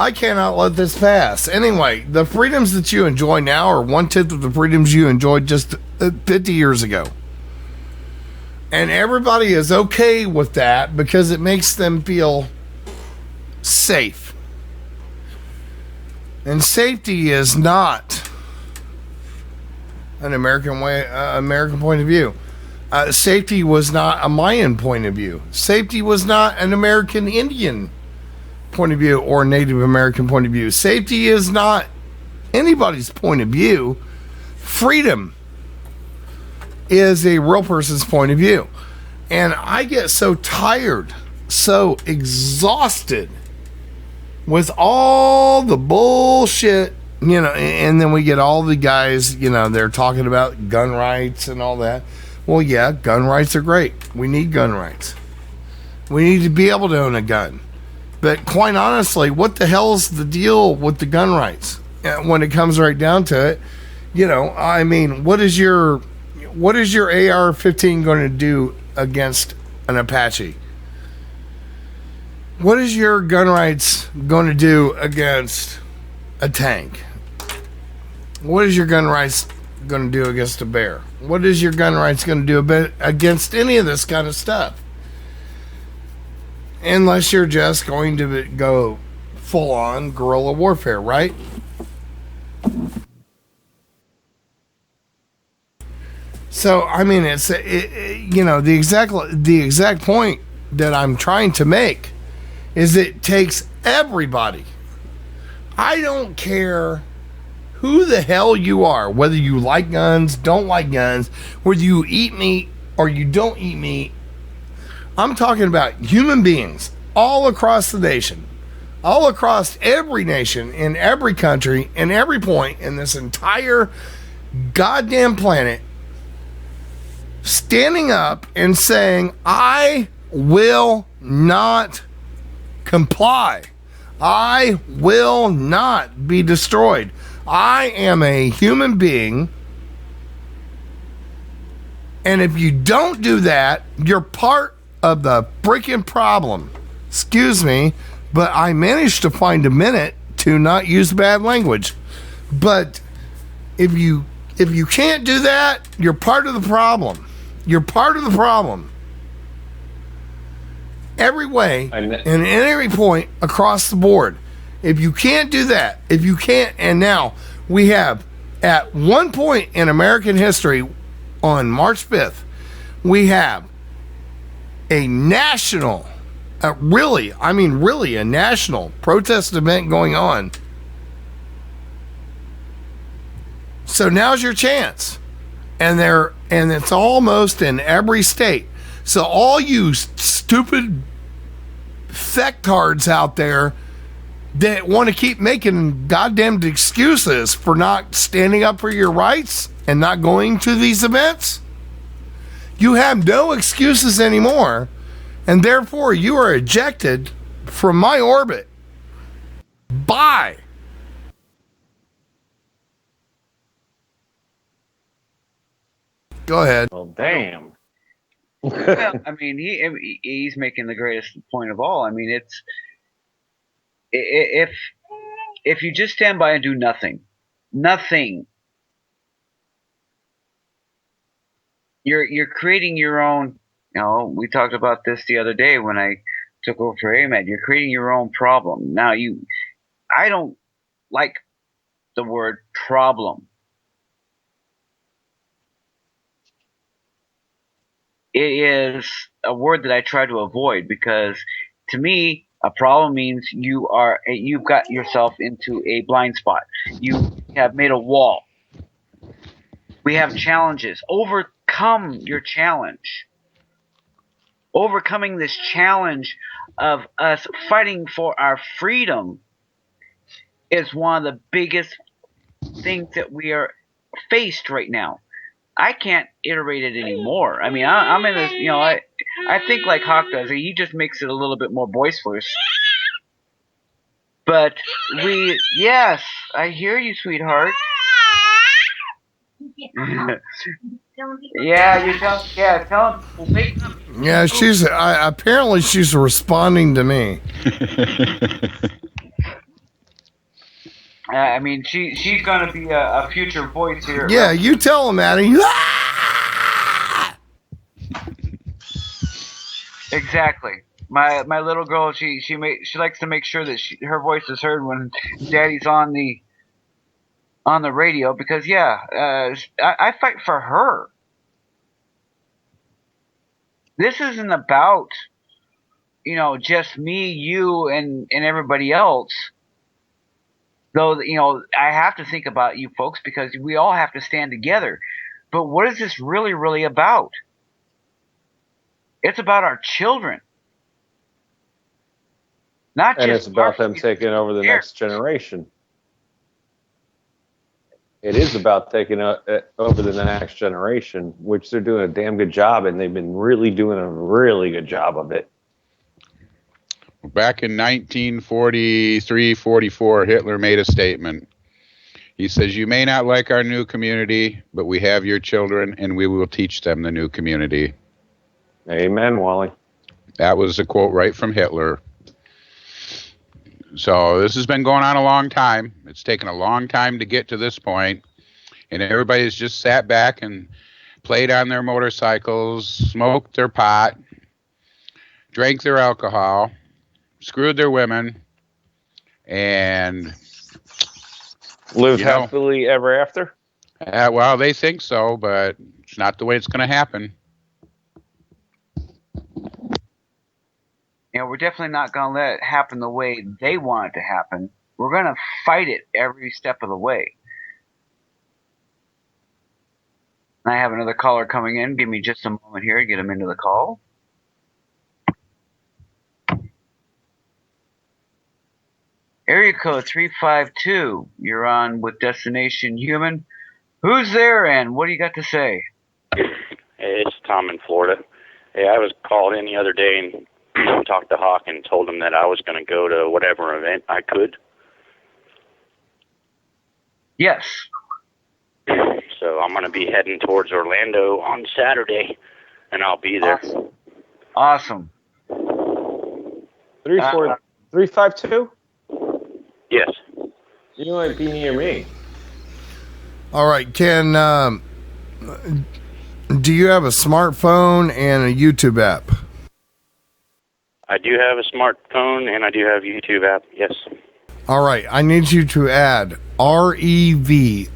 I cannot let this pass. Anyway, the freedoms that you enjoy now are 1/10 of the freedoms you enjoyed just 50 years ago. And everybody is okay with that because it makes them feel safe. And safety is not an American point of view. Safety was not a Mayan point of view. Safety was not an American Indian point of view or Native American point of view. Safety is not anybody's point of view. Freedom is a real person's point of view. And I get so tired, so exhausted with all the bullshit, and then we get all the guys, they're talking about gun rights and all that. Well, yeah, gun rights are great. We need gun rights. We need to be able to own a gun. But quite honestly, what the hell's the deal with the gun rights? When it comes right down to it, what is your AR-15 going to do against an Apache? What is your gun rights going to do against a tank? What is your gun rights going to do against a bear? What is your gun rights going to do against any of this kind of stuff? Unless you're just going to go full-on guerrilla warfare, right? So, I mean, it's the exact point that I'm trying to make is it takes everybody. I don't care who the hell you are, whether you like guns, don't like guns, whether you eat meat or you don't eat meat. I'm talking about human beings all across the nation, all across every nation, in every country, in every point in this entire goddamn planet, standing up and saying, I will not comply. I will not be destroyed. I am a human being. And if you don't do that, you're part of the freaking problem. Excuse me, but I managed to find a minute to not use bad language. But if you can't do that, you're part of the problem. You're part of the problem. Every way and at every point across the board. If you can't do that, if you can't, and now we have at one point in American history on March 5th, we have a national, really a national protest event going on. So now's your chance. And it's almost in every state. So all you stupid fecktards out there that want to keep making goddamn excuses for not standing up for your rights and not going to these events, you have no excuses anymore, and therefore you are ejected from my orbit. Bye. Go ahead. Well, damn. Well, I mean, he's making the greatest point of all. I mean, it's if you just stand by and do nothing, you're creating your own. You know, we talked about this the other day when I took over for Ahmed. You're creating your own problem. Now, I don't like the word problem. It is a word that I try to avoid because, to me, a problem means you've got yourself into a blind spot. You have made a wall. We have challenges. Overcome your challenge. Overcoming this challenge of us fighting for our freedom is one of the biggest things that we are faced right now. I can't iterate it anymore. I mean, I'm in this, I think like Hawk does. He just makes it a little bit more boisterous. But yes, I hear you, sweetheart. Yeah, tell him. Wake up. Yeah, apparently she's responding to me. I mean, she's gonna be a future voice here. Yeah, you tell him, Addy. Exactly. My little girl, she likes to make sure that her voice is heard when Daddy's on the radio because I fight for her. This isn't about just me, you, and everybody else. Though I have to think about you folks because we all have to stand together. But what is this really, really about? It's about our children. And it's about them taking over the next generation. It is about taking over the next generation, which they're doing a damn good job, and they've been really doing a really good job of it. Back in 1943, 44, Hitler made a statement. He says, "You may not like our new community, but we have your children, and we will teach them the new community." Amen, Wally. That was a quote right from Hitler. So this has been going on a long time. It's taken a long time to get to this point, and everybody's just sat back and played on their motorcycles, smoked their pot, drank their alcohol, screwed their women, and lived happily ever after. Well, they think so, but it's not the way it's going to happen. We're definitely not going to let it happen the way they want it to happen. We're going to fight it every step of the way. I have another caller coming in. Give me just a moment here to get him into the call. Area code 352. You're on with Destination Human. Who's there and what do you got to say? Hey, it's Tom in Florida. Hey, I was called in the other day and talked to Hawk and told him that I was going to go to whatever event I could. Yes. So I'm going to be heading towards Orlando on Saturday, and I'll be there. Awesome. 352? Yes. You might be near me. All right, Ken, do you have a smartphone and a YouTube app? I do have a smartphone, and I do have a YouTube app, yes. All right, I need you to add REVRADIO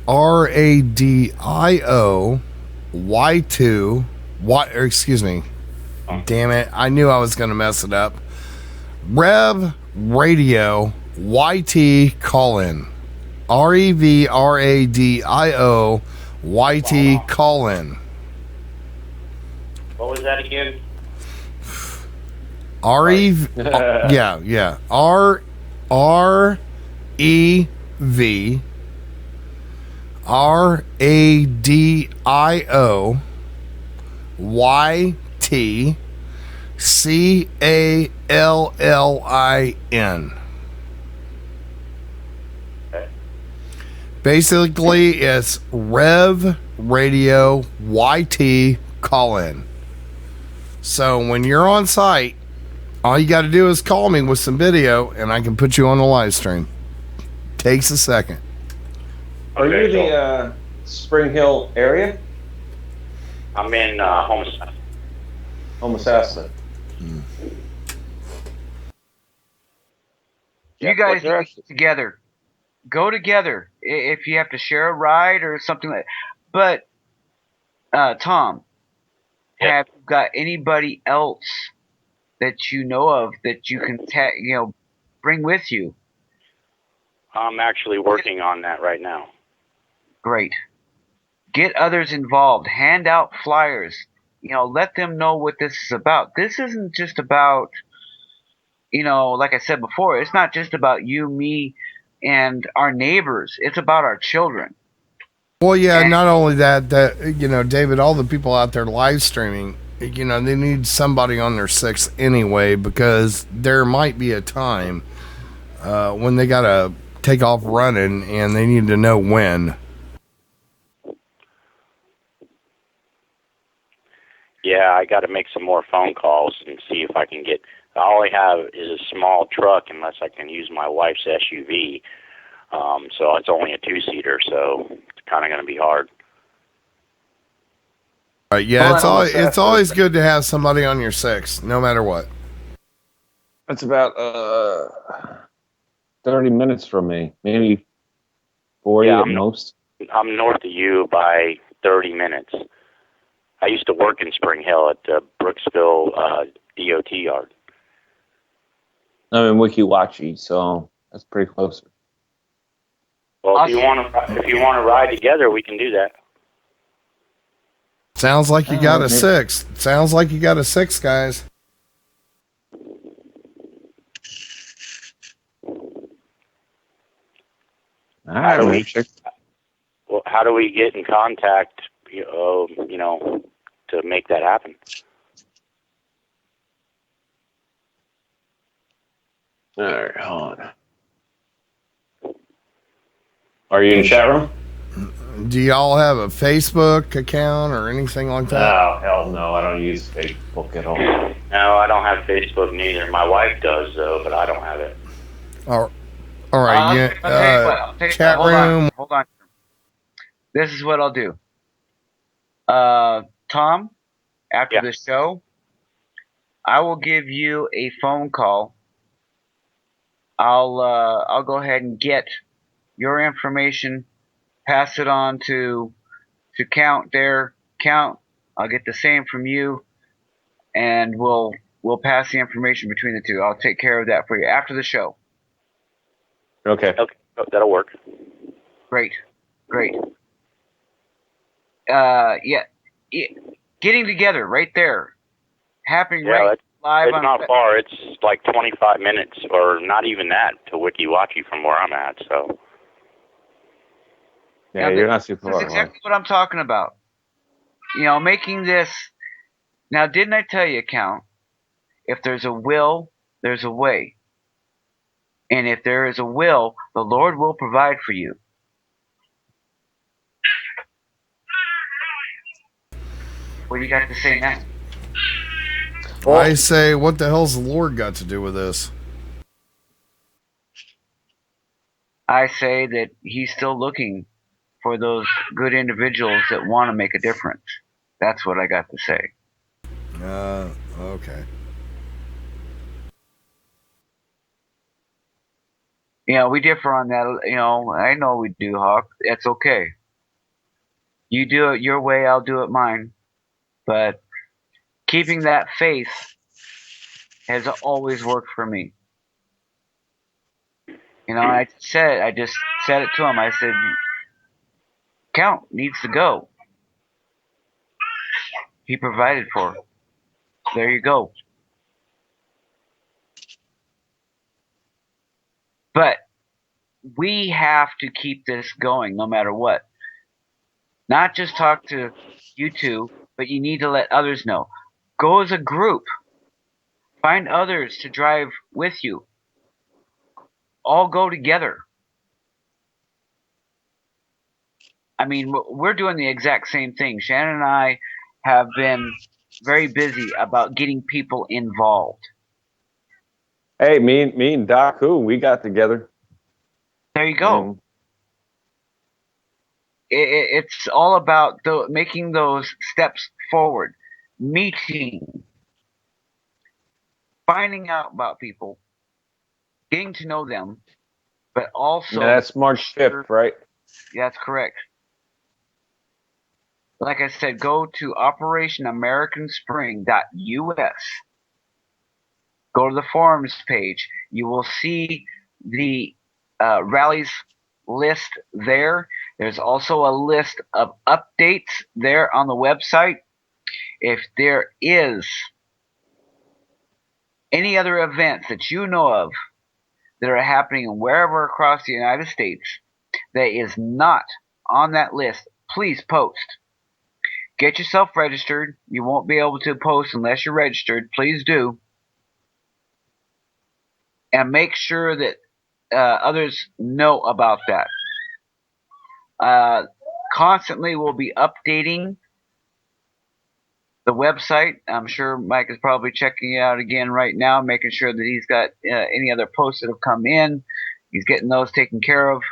Damn it, I knew I was going to mess it up. Rev Radio YT call-in. REVRADIO YT call-in. What was that again? REVRADIO YT CALLIN. Basically, it's Rev Radio YT call in. So when you're on site, all you got to do is call me with some video, and I can put you on the live stream. Takes a second. Are you the Spring Hill area? I'm in Homosassa. You guys get together. Go together if you have to share a ride or something like that. But, Tom, have you got anybody else that you know of that you can bring with you? I'm actually working on that right now. Great. Get others involved. Hand out flyers. Let them know what this is about. This isn't just about, like I said before, it's not just about you, me, and our neighbors. It's about our children. Well, yeah, not only that, David, all the people out there live streaming, they need somebody on their 6th anyway, because there might be a time when they got to take off running, and they need to know when. Yeah, I got to make some more phone calls and see if I can get. All I have is a small truck, unless I can use my wife's SUV. So it's only a 2-seater, so it's kind of going to be hard. Right, yeah, it's always good to have somebody on your 6, no matter what. That's about 30 minutes from me, maybe 40 at most. I'm north of you by 30 minutes. I used to work in Spring Hill at the Brooksville DOT yard. I'm in Weeki Wachee, so that's pretty close. Well, if you want to ride together, we can do that. Sounds like you got a 6. Sounds like you got a 6, guys. How do we get in contact? To make that happen. All right, hold on. Are you in the chat room? Do y'all have a Facebook account or anything like that? Oh, hell no. I don't use Facebook at all. No, I don't have Facebook neither. My wife does, though, but I don't have it. All right. Chat room. Hold on. This is what I'll do. Tom, after the show, I will give you a phone call. I'll go ahead and get your information, pass it on to Count there. Count, I'll get the same from you, and we'll pass the information between the two. I'll take care of that for you after the show. Okay. Okay, that'll work. Great. Yeah. Getting together right there, happening right live. It's not far. It's like 25 minutes, or not even that, to Weeki Wachee from where I'm at. So. Yeah, you're not super far. That's exactly what I'm talking about. Making this. Now, didn't I tell you, Count? If there's a will, there's a way. And if there is a will, the Lord will provide for you. What do you got to say now? Well, I say, what the hell's the Lord got to do with this? I say that He's still looking for those good individuals that want to make a difference. That's what I got to say. Okay. We differ on that. I know we do, Hawk. It's okay. You do it your way, I'll do it mine. But keeping that faith has always worked for me. I just said it to him. I said, Count needs to go. He provided for it. There you go. But we have to keep this going no matter what. Not just talk to you two, but you need to let others know. Go as a group. Find others to drive with you. All go together. I mean, we're doing the exact same thing. Shannon and I have been very busy about getting people involved. Hey, me and Doc Who, we got together. There you go. It's all about making those steps forward, meeting, finding out about people, getting to know them, but also... That's March 5th, right? Yeah, that's correct. Like I said, go to operationamericanspring.us. Go to the forums page. You will see the rallies list there. There's also a list of updates there on the website. If there is any other events that you know of that are happening wherever across the United States that is not on that list, please post. Get yourself registered. You won't be able to post unless you're registered. Please do. And make sure that others know about that. Constantly we'll be updating the website. I'm sure Mike is probably checking it out again right now, making sure that he's got any other posts that have come in. He's getting those taken care of.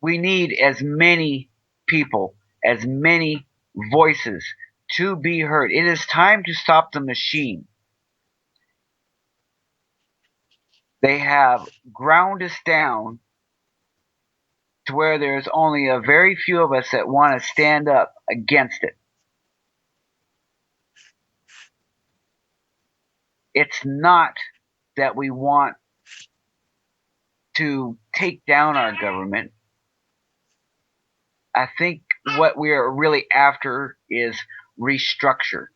We need as many people, as many voices to be heard. It is time to stop the machine. They have ground us down to where there's only a very few of us that want to stand up against it. It's not that we want to take down our government. I think what we are really after is restructure.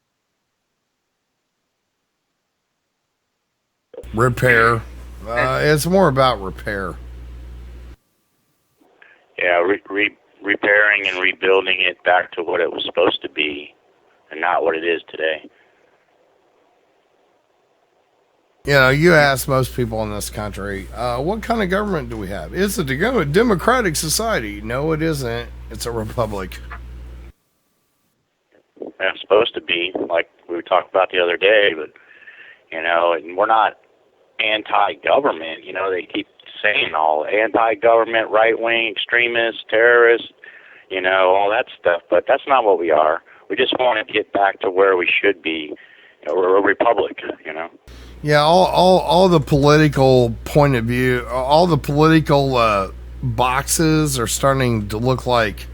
Repair. It's more about repair. Yeah, repairing and rebuilding it back to what it was supposed to be and not what it is today. You know, you ask most people in this country, what kind of government do we have? It's a democratic society. No, it isn't. It's a republic. Yeah, it's supposed to be, like we talked about the other day, but, you know, and we're not anti-government. You know, they keep saying all anti-government, right-wing, extremists, terrorists, you know, all that stuff, but that's not what we are. We just want to get back to where we should be. You know, we're a republic, you know. Yeah, all the political point of view, all the political boxes are starting to look like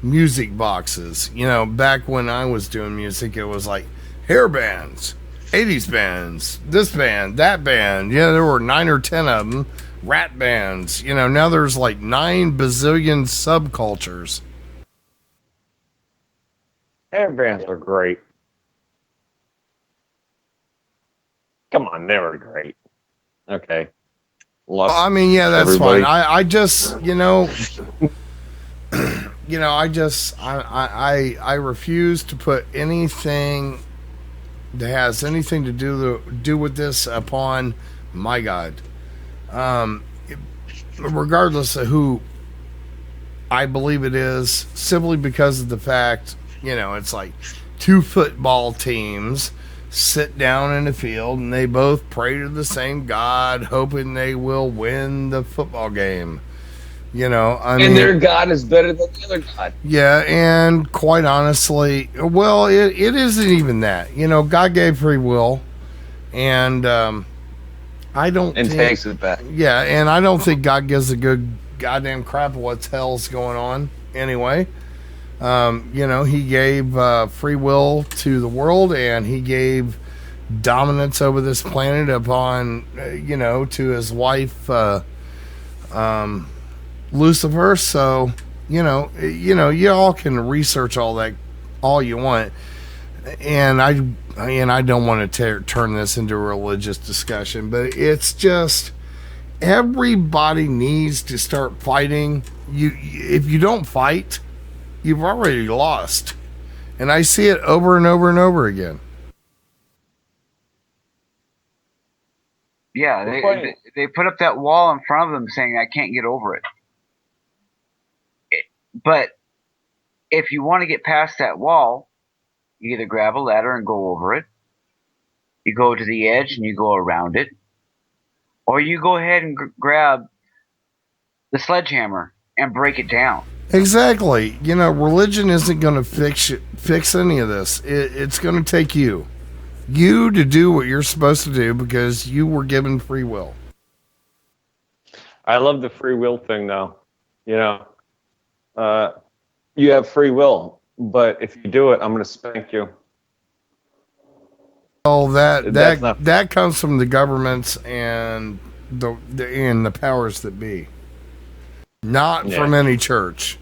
music boxes. You know, back when I was doing music, it was like hair bands, 80s bands, this band, that band. Yeah, there were 9 or 10 of them. Rat bands. You know, now there's like 9 bazillion subcultures. Hair bands are great. Come on, they were great. Okay. I mean, yeah, that's everybody. fine. I just, you know, I refuse to put anything that has anything to do with this upon my God. Regardless of who I believe it is, simply because of the fact, you know, it's like 2 football teams sit down in the field and they both pray to the same God, hoping they will win the football game. You know, I mean, their God is better than the other God. Yeah, and quite honestly, well, it isn't even that. You know, God gave free will, and I don't and think, takes it back. Yeah, and I don't think God gives a good goddamn crap of what hell's going on. Anyway, you know, he gave free will to the world, and he gave dominance over this planet upon, you know, to his wife, Lucifer. So, you know, you all can research all that all you want, and I don't want to turn this into a religious discussion, but it's just everybody needs to start fighting. If you don't fight, you've already lost, and I see it over and over and over again. Yeah, they put up that wall in front of them saying, "I can't get over it." But if you want to get past that wall, you either grab a ladder and go over it, you go to the edge and you go around it, or you go ahead and grab the sledgehammer and break it down. Exactly. You know, religion isn't going to fix any of this. It's going to take you to do what you're supposed to do because you were given free will. I love the free will thing, though. You know, you have free will, but if you do it, I'm going to spank you. Well, That's not- that comes from the governments and the powers that be, not from any church.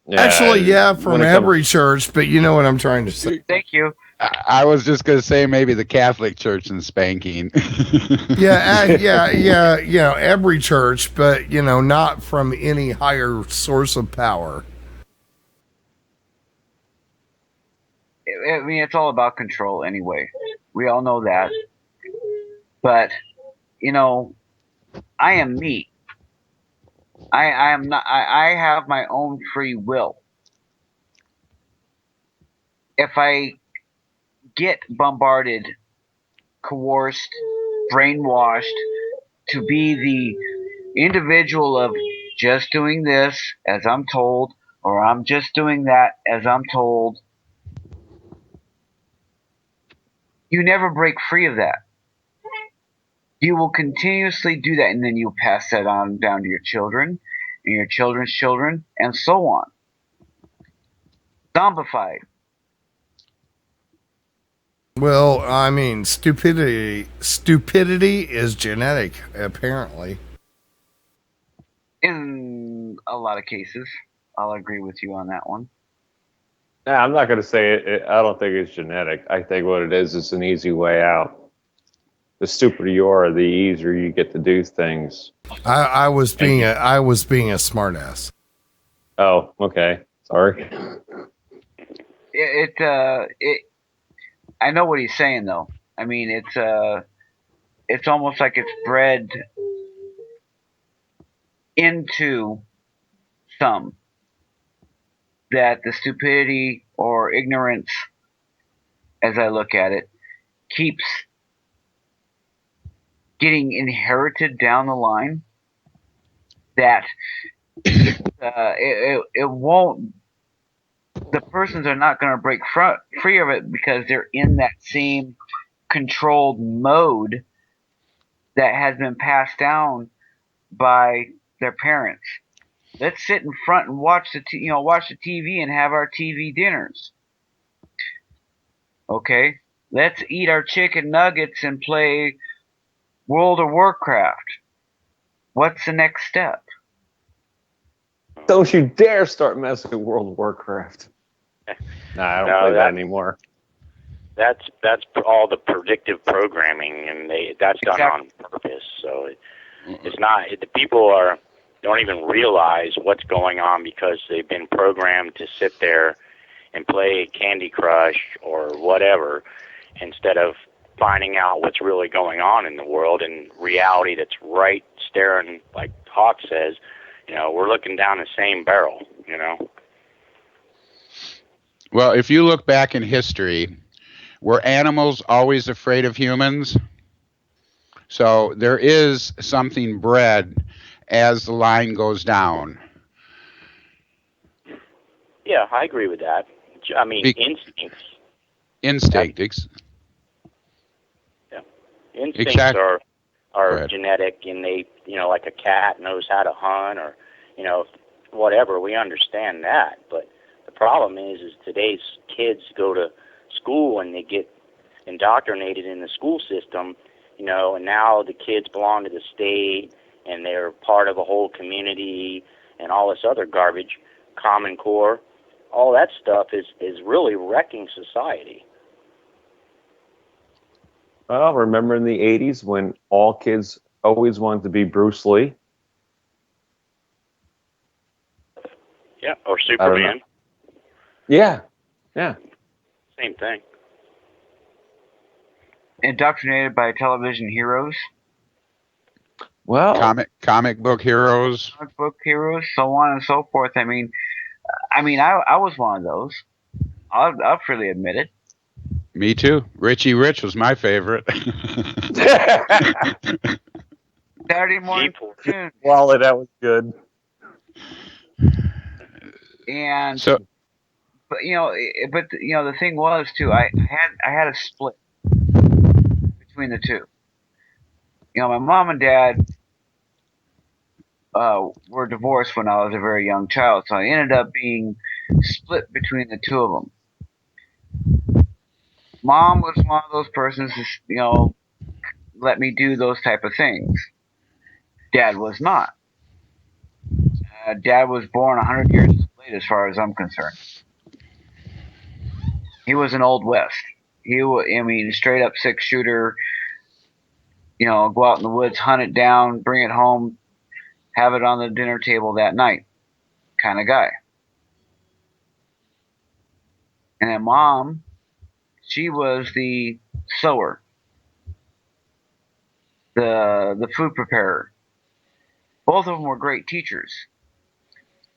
Yeah, Actually, yeah, from when it every church, but you know what I'm trying to say. Thank you. I was just going to say maybe the Catholic Church and spanking. Yeah, every church, but you know, not from any higher source of power. I mean, it's all about control anyway. We all know that. But, you know, I am me. I am not. I have my own free will. If I get bombarded, coerced, brainwashed to be the individual of just doing this as I'm told, or I'm just doing that as I'm told, you never break free of that. You will continuously do that, and then you'll pass that on down to your children and your children's children, and so on. Zombified. Well, I mean, stupidity is genetic, apparently. In a lot of cases, I'll agree with you on that one. Nah, I'm not going to say it. I don't think it's genetic. I think what it is an easy way out. The stupider you are, the easier you get to do things. I was being a smartass. Oh, okay. Sorry. I know what he's saying though. I mean, it's almost like it's bred into some that the stupidity or ignorance, as I look at it, keeps getting inherited down the line. That it won't. The persons are not going to break free of it because they're in that same controlled mode that has been passed down by their parents. Let's sit in front and watch the TV and have our TV dinners. Okay, let's eat our chicken nuggets and play World of Warcraft. What's the next step? Don't you dare start messing with World of Warcraft. Nah, I don't play that anymore. That's all the predictive programming, and that's done on purpose. So it's not. The people don't even realize what's going on because they've been programmed to sit there and play Candy Crush or whatever instead of finding out what's really going on in the world and reality that's right staring, like Hawk says. You know, we're looking down the same barrel, you know. Well, if you look back in history, were animals always afraid of humans? So there is something bred as the line goes down. Yeah, I agree with that. I mean, instincts. Instincts. Yeah. Instincts Exactly. are genetic, and they, like a cat knows how to hunt or, whatever. We understand that. But the problem is today's kids go to school and they get indoctrinated in the school system, and now the kids belong to the state and they're part of a whole community and all this other garbage, Common Core. All that stuff is really wrecking society. Well, remember in the 80s when all kids always wanted to be Bruce Lee? Yeah, or Superman. Yeah. Same thing. Indoctrinated by television heroes? Well, comic book heroes. comic book heroes, so on and so forth. I mean, I was one of those. I'll freely admit it. Me too. Richie Rich was my favorite. Saturday morning cartoons. Wally, that was good. And So but the thing was too. I had a split between the two. My mom and dad were divorced when I was a very young child, so I ended up being split between the two of them. Mom was one of those persons who, let me do those type of things. Dad was not. Dad was born 100 years late, as far as I'm concerned. He was an old west. Straight up 6-shooter. Go out in the woods, hunt it down, bring it home, have it on the dinner table that night, kind of guy. And then Mom, she was the sewer, the food preparer. Both of them were great teachers.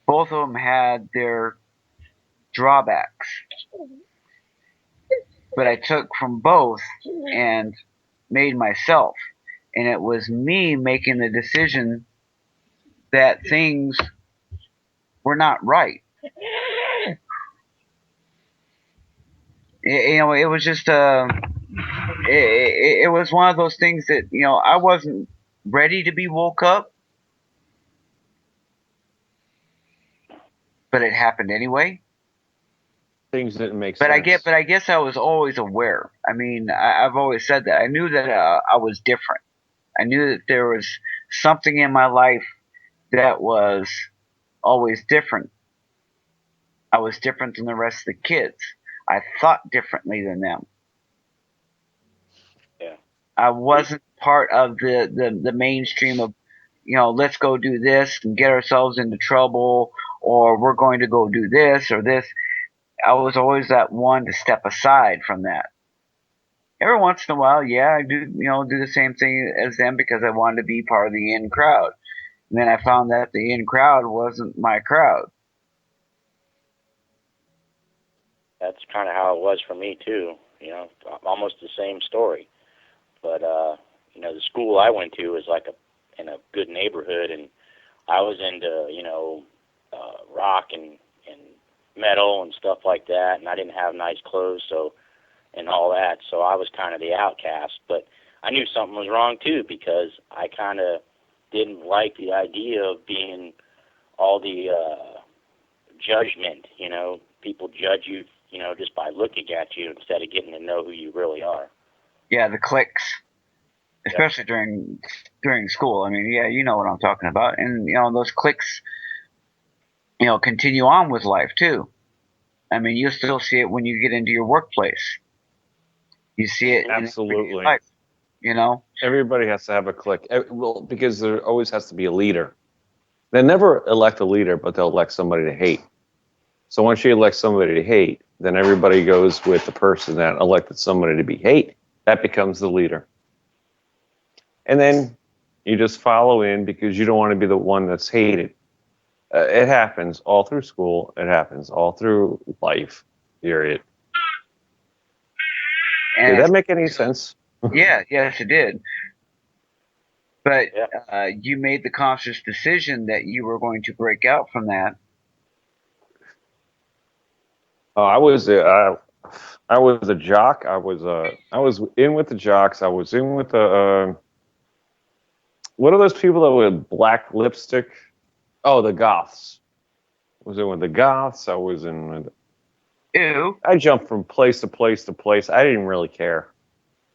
Both of them had their drawbacks. But I took from both and made myself. And it was me making the decision that things were not right. It was just it was one of those things that I wasn't ready to be woke up, but it happened anyway. Things didn't make sense. But I guess I was always aware. I've always said that I knew that I was different. I knew that there was something in my life that was always different. I was different than the rest of the kids. I thought differently than them. Yeah. I wasn't part of the mainstream of, let's go do this and get ourselves into trouble, or we're going to go do this or this. I was always that one to step aside from that. Every once in a while, yeah, I do, do the same thing as them because I wanted to be part of the in crowd. And then I found that the in crowd wasn't my crowd. That's kind of how it was for me too. Almost the same story. But the school I went to was in a good neighborhood, and I was into rock and metal and stuff like that, and I didn't have nice clothes, and all that, so I was kind of the outcast. But I knew something was wrong too, because I kind of didn't like the idea of being all the judgment. People judge you, just by looking at you instead of getting to know who you really are. Yeah, the cliques, especially during school. Yeah, you know what I'm talking about, and those cliques, continue on with life too. You still see it when you get into your workplace. You see it Absolutely. In life, Everybody has to have a clique. Well, because there always has to be a leader. They never elect a leader, but they'll elect somebody to hate. So once you elect somebody to hate, then everybody goes with the person that elected somebody to be hate. That becomes the leader. And then you just follow in because you don't want to be the one that's hated. It happens all through school. It happens all through life, period. And did that make any sense? Yeah, yes, it did. But you made the conscious decision that you were going to break out from that. I was a jock. I was in with the jocks. I was in with the what are those people that with black lipstick? Oh, the goths. I was in with the goths. I was in with. Ew. I jumped from place to place to place. I didn't really care.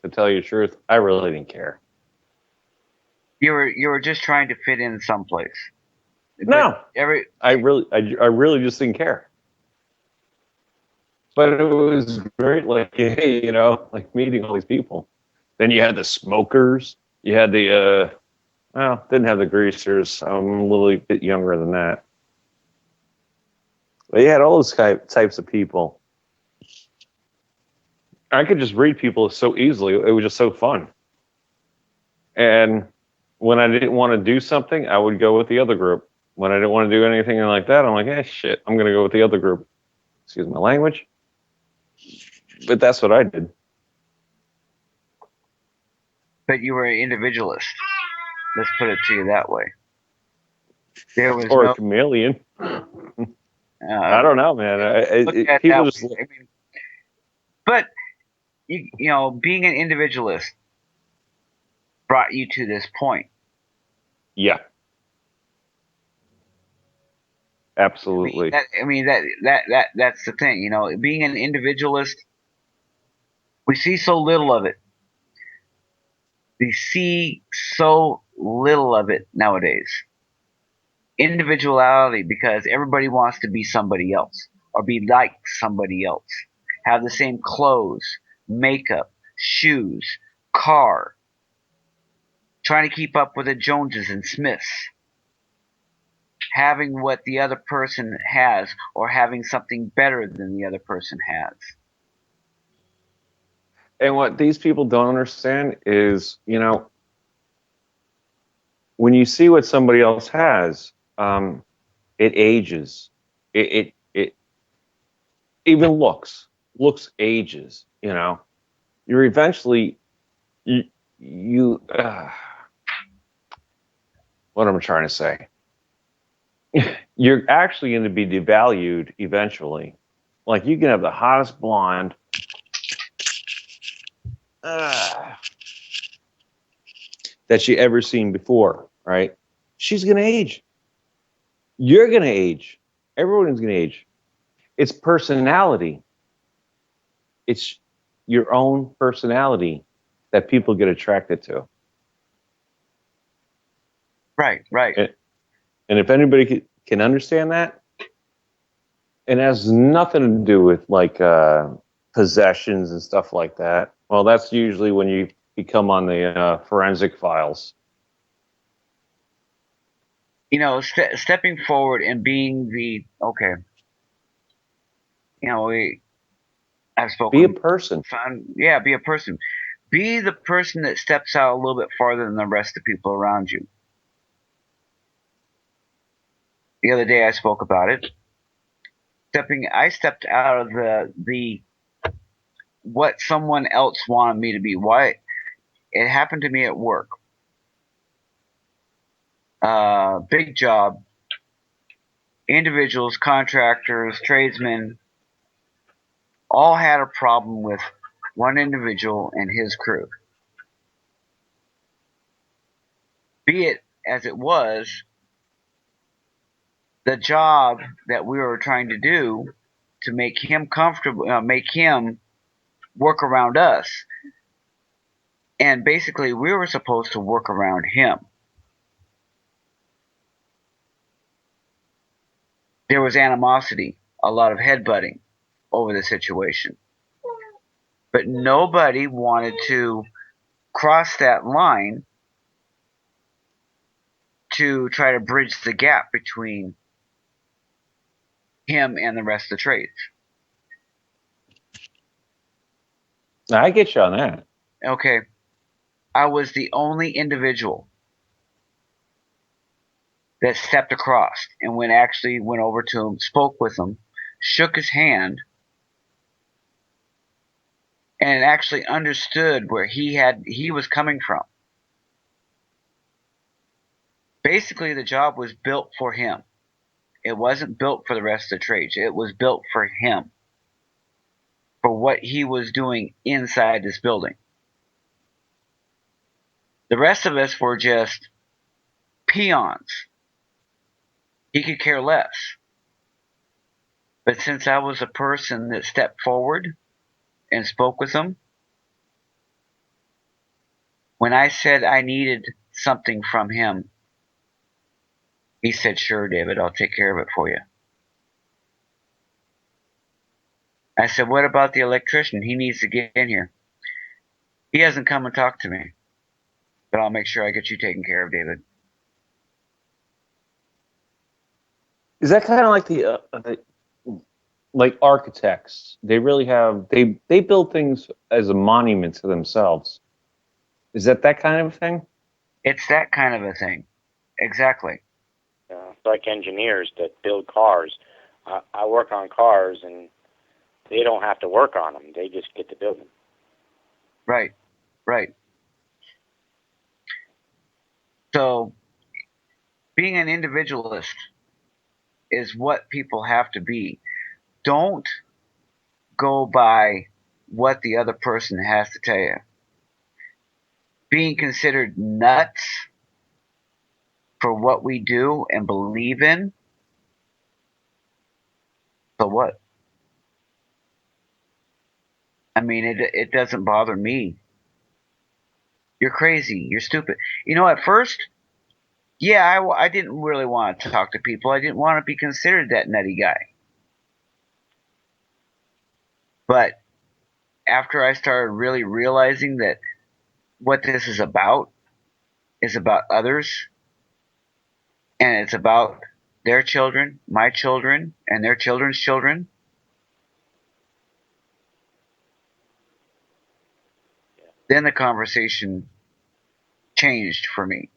To tell you the truth, I really didn't care. You were just trying to fit in someplace. No, I really just didn't care. But it was great, like meeting all these people. Then you had the smokers. You had the didn't have the greasers. I'm a little bit younger than that. But you had all those types of people. I could just read people so easily. It was just so fun. And when I didn't want to do something, I would go with the other group. When I didn't want to do anything like that, I'm like, shit, I'm going to go with the other group. Excuse my language. But that's what I did. But you were an individualist. Let's put it to you that way. There was Or no a chameleon. I don't know, man. look at People that just. way. I mean, but you know, being an individualist brought you to this point. Yeah. Absolutely. I mean, that's the thing. You know, being an individualist, we see so little of it. We see so little of it nowadays. Individuality, because everybody wants to be somebody else or be like somebody else, have the same clothes, makeup, shoes, car, trying to keep up with the Joneses and Smiths, having what the other person has or having something better than the other person has. And what these people don't understand is, when you see what somebody else has, it ages. It even looks ages. You're eventually you. What am I trying to say? You're actually going to be devalued eventually. Like, you can have the hottest blonde. That you ever seen before, right? She's going to age. You're going to age. Everyone's going to age. It's personality. It's your own personality that people get attracted to. Right. And if anybody can understand that, it has nothing to do with like possessions and stuff like that. Well, that's usually when you become on the forensic files. Stepping forward and being I've spoken. Be a person. Yeah, be a person. Be the person that steps out a little bit farther than the rest of the people around you. The other day I spoke about it. I stepped out of the what someone else wanted me to be. Why? It happened to me at work. Big job. Individuals, contractors, tradesmen, all had a problem with one individual and his crew. Be it as it was, the job that we were trying to do to make him comfortable, make him work around us. And basically, we were supposed to work around him. There was animosity, a lot of headbutting over the situation. But nobody wanted to cross that line to try to bridge the gap between him and the rest of the trades. I get you on that. Okay. I was the only individual that stepped across and went over to him, spoke with him, shook his hand, and actually understood where he was coming from. Basically, the job was built for him. It wasn't built for the rest of the trades. It was built for him, for what he was doing inside this building. The rest of us were just peons. He could care less. But since I was a person that stepped forward and spoke with him, when I said I needed something from him, he said, "Sure, David, I'll take care of it for you." I said, "What about the electrician? He needs to get in here." "He hasn't come and talked to me, but I'll make sure I get you taken care of, David." Is that kind of like the like architects? They really have they build things as a monument to themselves. Is that kind of thing? It's that kind of a thing. Exactly. It's like engineers that build cars. I work on cars, and they don't have to work on them. They just get to build them. Right. Right. So being an individualist is what people have to be. Don't go by what the other person has to tell you. Being considered nuts for what we do and believe in, so what? I mean, it doesn't bother me. You're crazy. You're stupid. You know, at first, yeah, I didn't really want to talk to people. I didn't want to be considered that nutty guy. But after I started really realizing that what this is about others, and it's about their children, my children, and their children's children, then the conversation changed for me.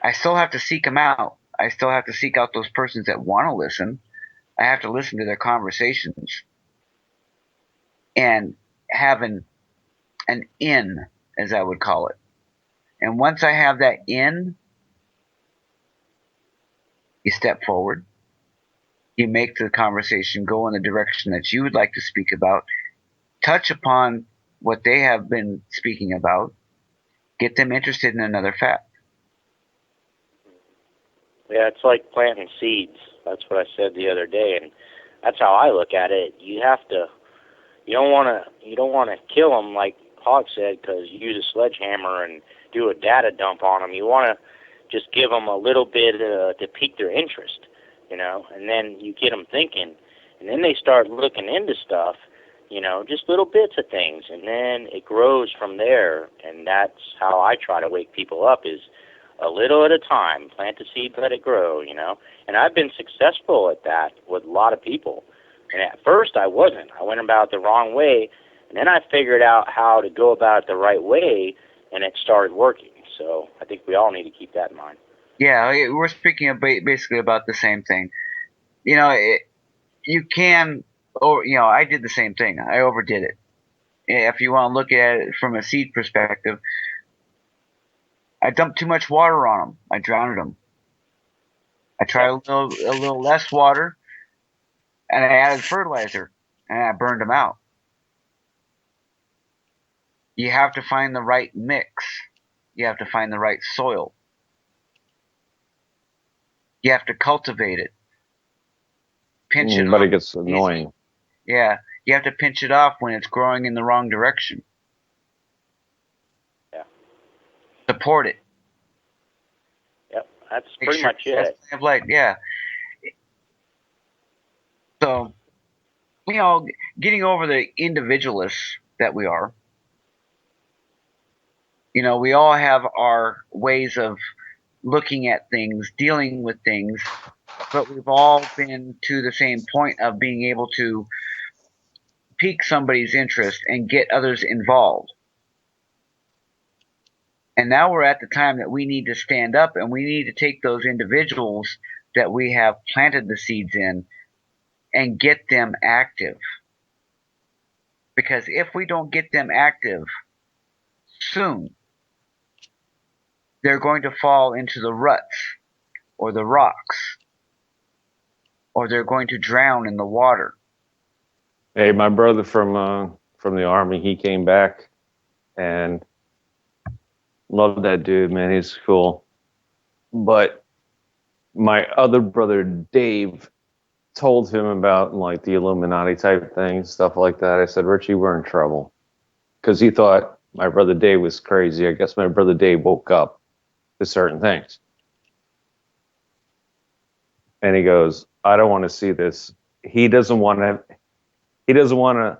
I still have to seek them out. I still have to seek out those persons that want to listen. I have to listen to their conversations and have an in, as I would call it. And once I have that in, you step forward. You make the conversation go in the direction that you would like to speak about. Touch upon what they have been speaking about. Get them interested in another fact. Yeah, it's like planting seeds. That's what I said the other day, and that's how I look at it. You have to. You don't want to kill them like Hawk said, because you use a sledgehammer and do a data dump on them. You want to just give them a little bit to pique their interest, and then you get them thinking, and then they start looking into stuff, just little bits of things, and then it grows from there. And that's how I try to wake people up, is a little at a time. Plant the seed, let it grow, And I've been successful at that with a lot of people. And at first I wasn't. I went about it the wrong way, and then I figured out how to go about it the right way, and it started working. So I think we all need to keep that in mind. Yeah, we're speaking basically about the same thing. You can, or I did the same thing. I overdid it. If you want to look at it from a seed perspective, I dumped too much water on them. I drowned them. I tried a little less water, and I added fertilizer, and I burned them out. You have to find the right mix. You have to find the right soil. You have to cultivate it. Pinch it off. But it gets annoying. Yeah, you have to pinch it off when it's growing in the wrong direction. Yeah. Support it. Yep, that's pretty much it. Yeah. So, getting over the individualists that we are, we all have our ways of looking at things, dealing with things, but we've all been to the same point of being able to pique somebody's interest and get others involved. And now we're at the time that we need to stand up, and we need to take those individuals that we have planted the seeds in and get them active. Because if we don't get them active soon, they're going to fall into the ruts or the rocks, or they're going to drown in the water. Hey, my brother from the Army, he came back, and love that dude, man. He's cool. But my other brother, Dave, told him about like the Illuminati type thing, stuff like that. I said, Richie, we're in trouble. Because he thought my brother Dave was crazy. I guess my brother Dave woke up to certain things. And he goes, I don't want to see this. He doesn't want to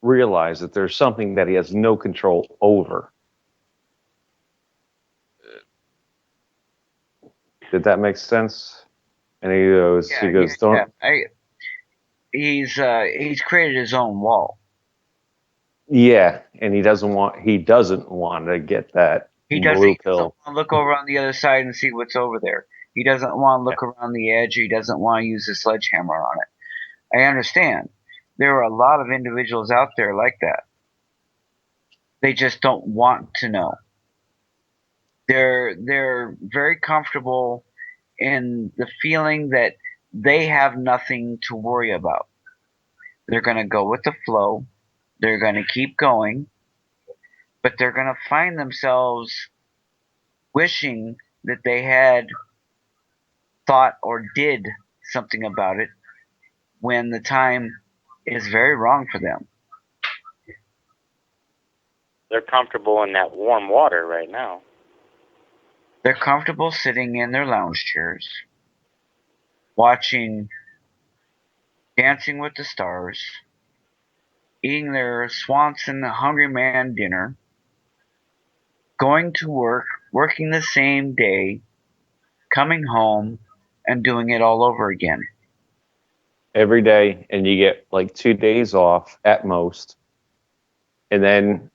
realize that there's something that he has no control over. Did that make sense? And he goes, don't. Yeah. He's created his own wall. Yeah, and he doesn't want to get that He Blue doesn't pill. want to look over on the other side and see what's over there. He doesn't want to look around the edge. Or he doesn't want to use a sledgehammer on it. I understand. There are a lot of individuals out there like that. They just don't want to know. They're very comfortable in the feeling that they have nothing to worry about. They're going to go with the flow. They're going to keep going, but they're going to find themselves wishing that they had thought or did something about it when the time is very wrong for them. They're comfortable in that warm water right now. They're comfortable sitting in their lounge chairs, watching Dancing with the Stars, eating their Swanson Hungry Man dinner, going to work, working the same day, coming home, and doing it all over again. Every day, and you get like 2 days off at most. And then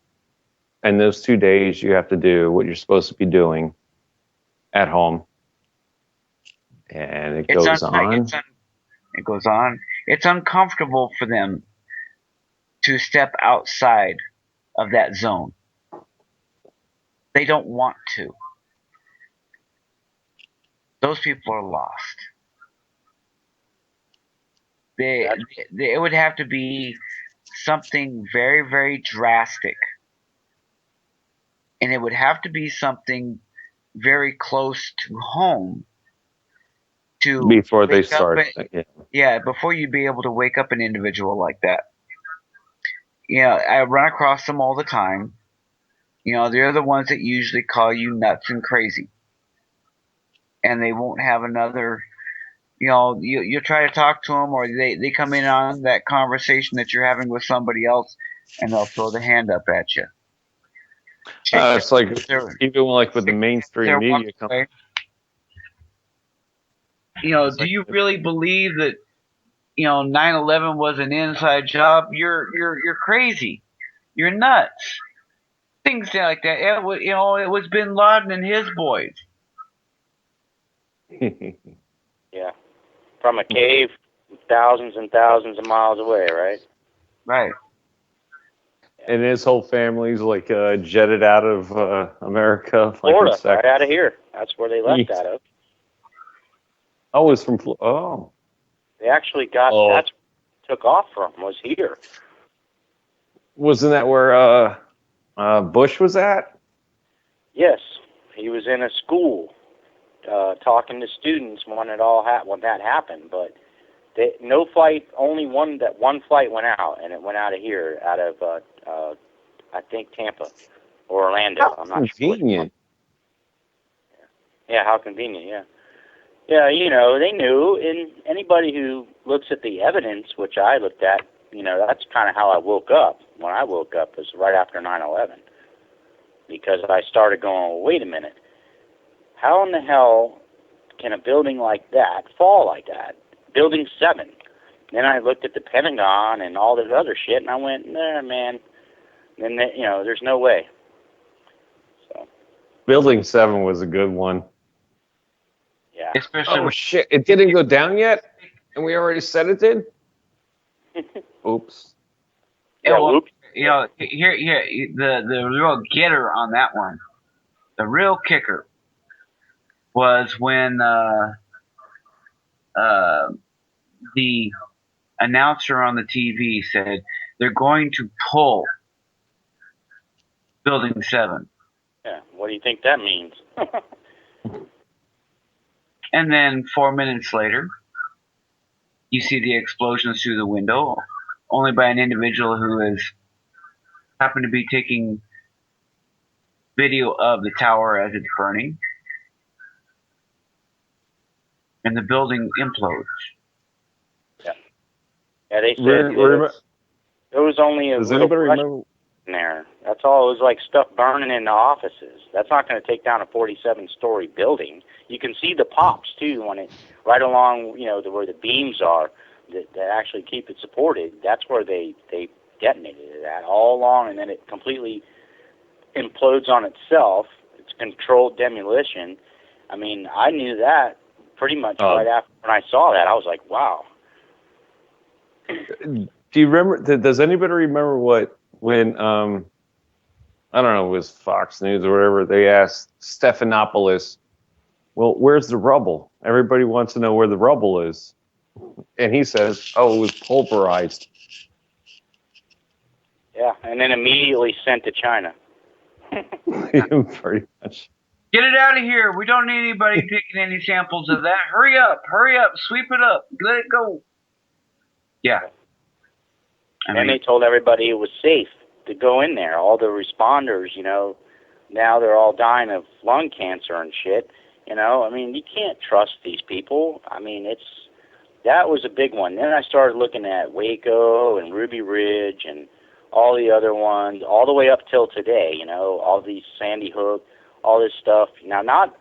in those 2 days, you have to do what you're supposed to be doing at home. And it goes on. It goes on. It's uncomfortable for them to step outside of that zone. They don't want to. Those people are lost. It would have to be something very, very drastic. And it would have to be something very close to home to Before they wake up start. yeah, before you'd be able to wake up an individual like that. Yeah, I run across them all the time. You know, they're the ones that usually call you nuts and crazy. And they won't have another, you know, you try to talk to them, or they come in on that conversation that you're having with somebody else, and they'll throw the hand up at you. It's like, even like with the mainstream media company. You know, do you really believe that, you know, 9/11 was an inside job? You're crazy. You're nuts. Things like that. It was Bin Laden and his boys. Yeah. From a cave thousands and thousands of miles away, right? Right. And his whole family's like jetted out of America. Florida, like right out of here. That's where they left out of. Oh, it's from Florida. Oh. They actually got, that's where took off from, was here. Wasn't that where Bush was at? Yes. He was in a school talking to students when that happened, but no flight, only one flight went out, and it went out of here, out of I think Tampa or Orlando. How I'm not convenient. Sure. Yeah, how convenient. Yeah. Yeah, you know, they knew, and anybody who looks at the evidence, which I looked at, you know, that's kind of how I woke up. When I woke up was right after 9/11, because I started going, well, wait a minute, how in the hell can a building like that fall like that? Building 7. Then I looked at the Pentagon and all this other shit, and I went, nah, man. And you know, there's no way. So. Building 7 was a good one. Yeah. Especially shit! It didn't go down yet, and we already said it did. Oops. Yeah, well, you know, here, the real getter on that one, the real kicker, was when the announcer on the TV said they're going to pull Building 7. Yeah, what do you think that means? And then 4 minutes later, you see the explosions through the window, only by an individual who has happened to be taking video of the tower as it's burning. And the building implodes. Yeah. Yeah, they said there was only a little brush in there. That's all. It was like stuff burning in the offices. That's not going to take down a 47-story building. You can see the pops too when it right along, you know, where the beams are that actually keep it supported. That's where they detonated it at all along, and then it completely implodes on itself. It controlled demolition. I mean, I knew that pretty much Oh. right after when I saw that. I was like, wow. Do you remember? Does anybody remember when I don't know, it was Fox News or whatever? They asked Stephanopoulos, "Well, where's the rubble? Everybody wants to know where the rubble is," and he says, "Oh, it was pulverized." Yeah, and then immediately sent to China. Pretty much. Get it out of here. We don't need anybody taking any samples of that. Hurry up, sweep it up, let it go. Yeah. And they told everybody it was safe to go in there. All the responders, you know, now they're all dying of lung cancer and shit. You know, I mean, you can't trust these people. I mean, that was a big one. Then I started looking at Waco and Ruby Ridge and all the other ones, all the way up till today, you know, all these Sandy Hook, all this stuff. Now, not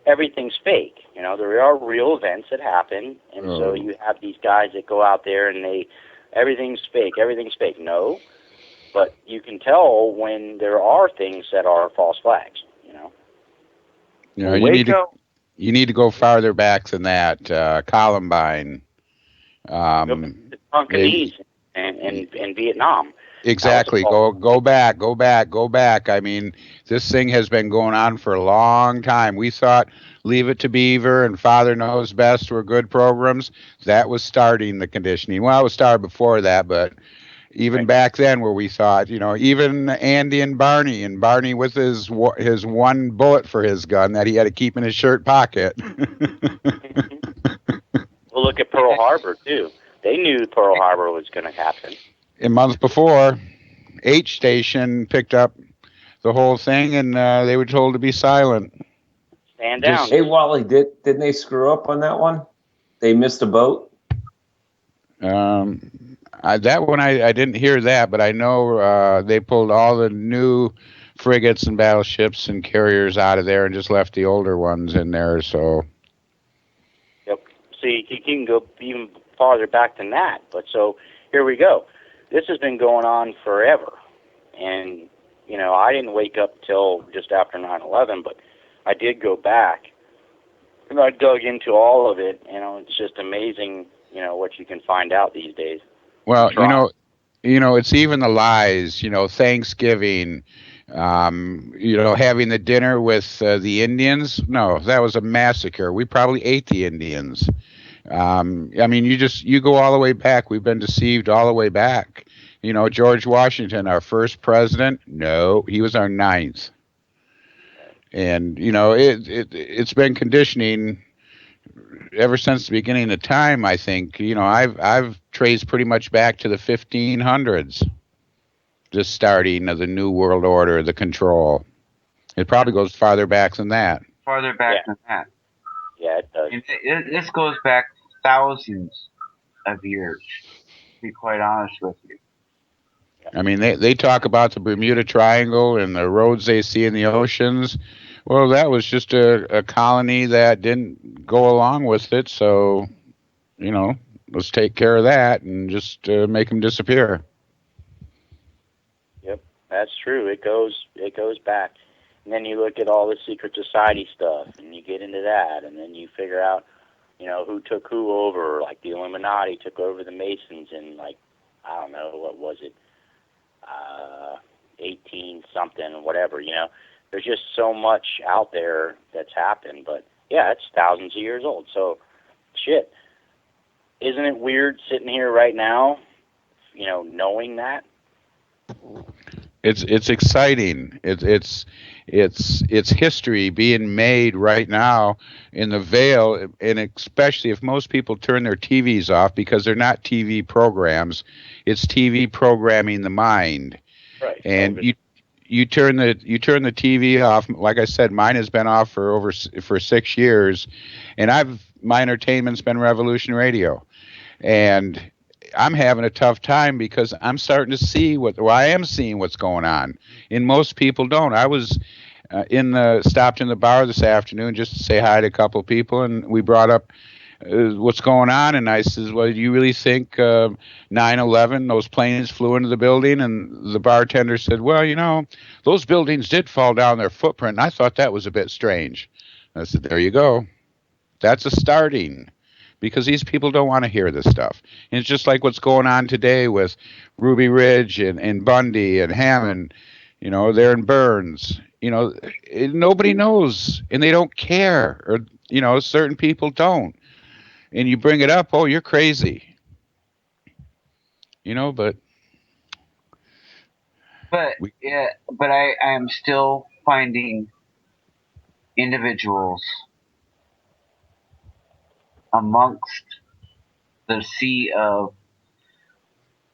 everything's fake. You know, there are real events that happen, and so you have these guys that go out there and everything's fake. No, but you can tell when there are things that are false flags, you know. You know, you need to go farther back than that. Columbine. The Tonkinese and Vietnam. Exactly. Go back. I mean, this thing has been going on for a long time. We thought Leave It to Beaver and Father Knows Best were good programs. That was starting the conditioning. Well, it was started before that, but even back then where we thought, you know, even Andy and Barney with his one bullet for his gun that he had to keep in his shirt pocket. Well, look at Pearl Harbor, too. They knew Pearl Harbor was going to happen. A month before, H Station picked up the whole thing, and they were told to be silent. Stand down. Hey, Wally, didn't they screw up on that one? They missed a boat? That one, I didn't hear that, but I know they pulled all the new frigates and battleships and carriers out of there and just left the older ones in there, so... Yep. See, you can go even farther back than that, but so here we go. This has been going on forever, and, you know, I didn't wake up till just after 9/11, but I did go back, and I dug into all of it. You know, it's just amazing, you know, what you can find out these days. Well, you know, it's even the lies, you know, Thanksgiving, you know, having the dinner with the Indians. No, that was a massacre. We probably ate the Indians. I mean, you go all the way back. We've been deceived all the way back. You know, George Washington, our first president. No, he was our 9th. And, you know, it's been conditioning ever since the beginning of time, I think. You know, I've traced pretty much back to the 1500s, the starting of the New World Order, the control. It probably goes farther back than that. Farther back than that. Yeah, it does. This goes back thousands of years, to be quite honest with you. I mean, they talk about the Bermuda Triangle and the roads they see in the oceans. Well, that was just a colony that didn't go along with it, so, you know, let's take care of that and just make them disappear. Yep, that's true. It goes back. And then you look at all the secret society stuff, and you get into that, and then you figure out, you know, who took who over. Like the Illuminati took over the Masons in, like, I don't know, what was it, 18-something, whatever, you know. There's just so much out there that's happened. But, yeah, it's thousands of years old. So, shit. Isn't it weird sitting here right now, you know, knowing that? It's exciting. It's history being made right now in the veil, and especially if most people turn their TVs off because they're not TV programs. It's TV programming the mind. Right. And you turn the TV off. Like I said, mine has been off for 6 years, and my entertainment's been Revolution Radio, and I'm having a tough time because I'm starting to see I am seeing what's going on, and most people don't. I was stopped in the bar this afternoon just to say hi to a couple of people, and we brought up what's going on? And I says, well, do you really think 9/11, those planes flew into the building? And the bartender said, well, those buildings did fall down their footprint. And I thought that was a bit strange. I said, there you go. That's a starting, because these people don't want to hear this stuff. And it's just like what's going on today with Ruby Ridge and Bundy and Hammond. They're in Burns. Nobody knows, and they don't care, or certain people don't. And you bring it up, oh, you're crazy. But I am still finding individuals amongst the sea of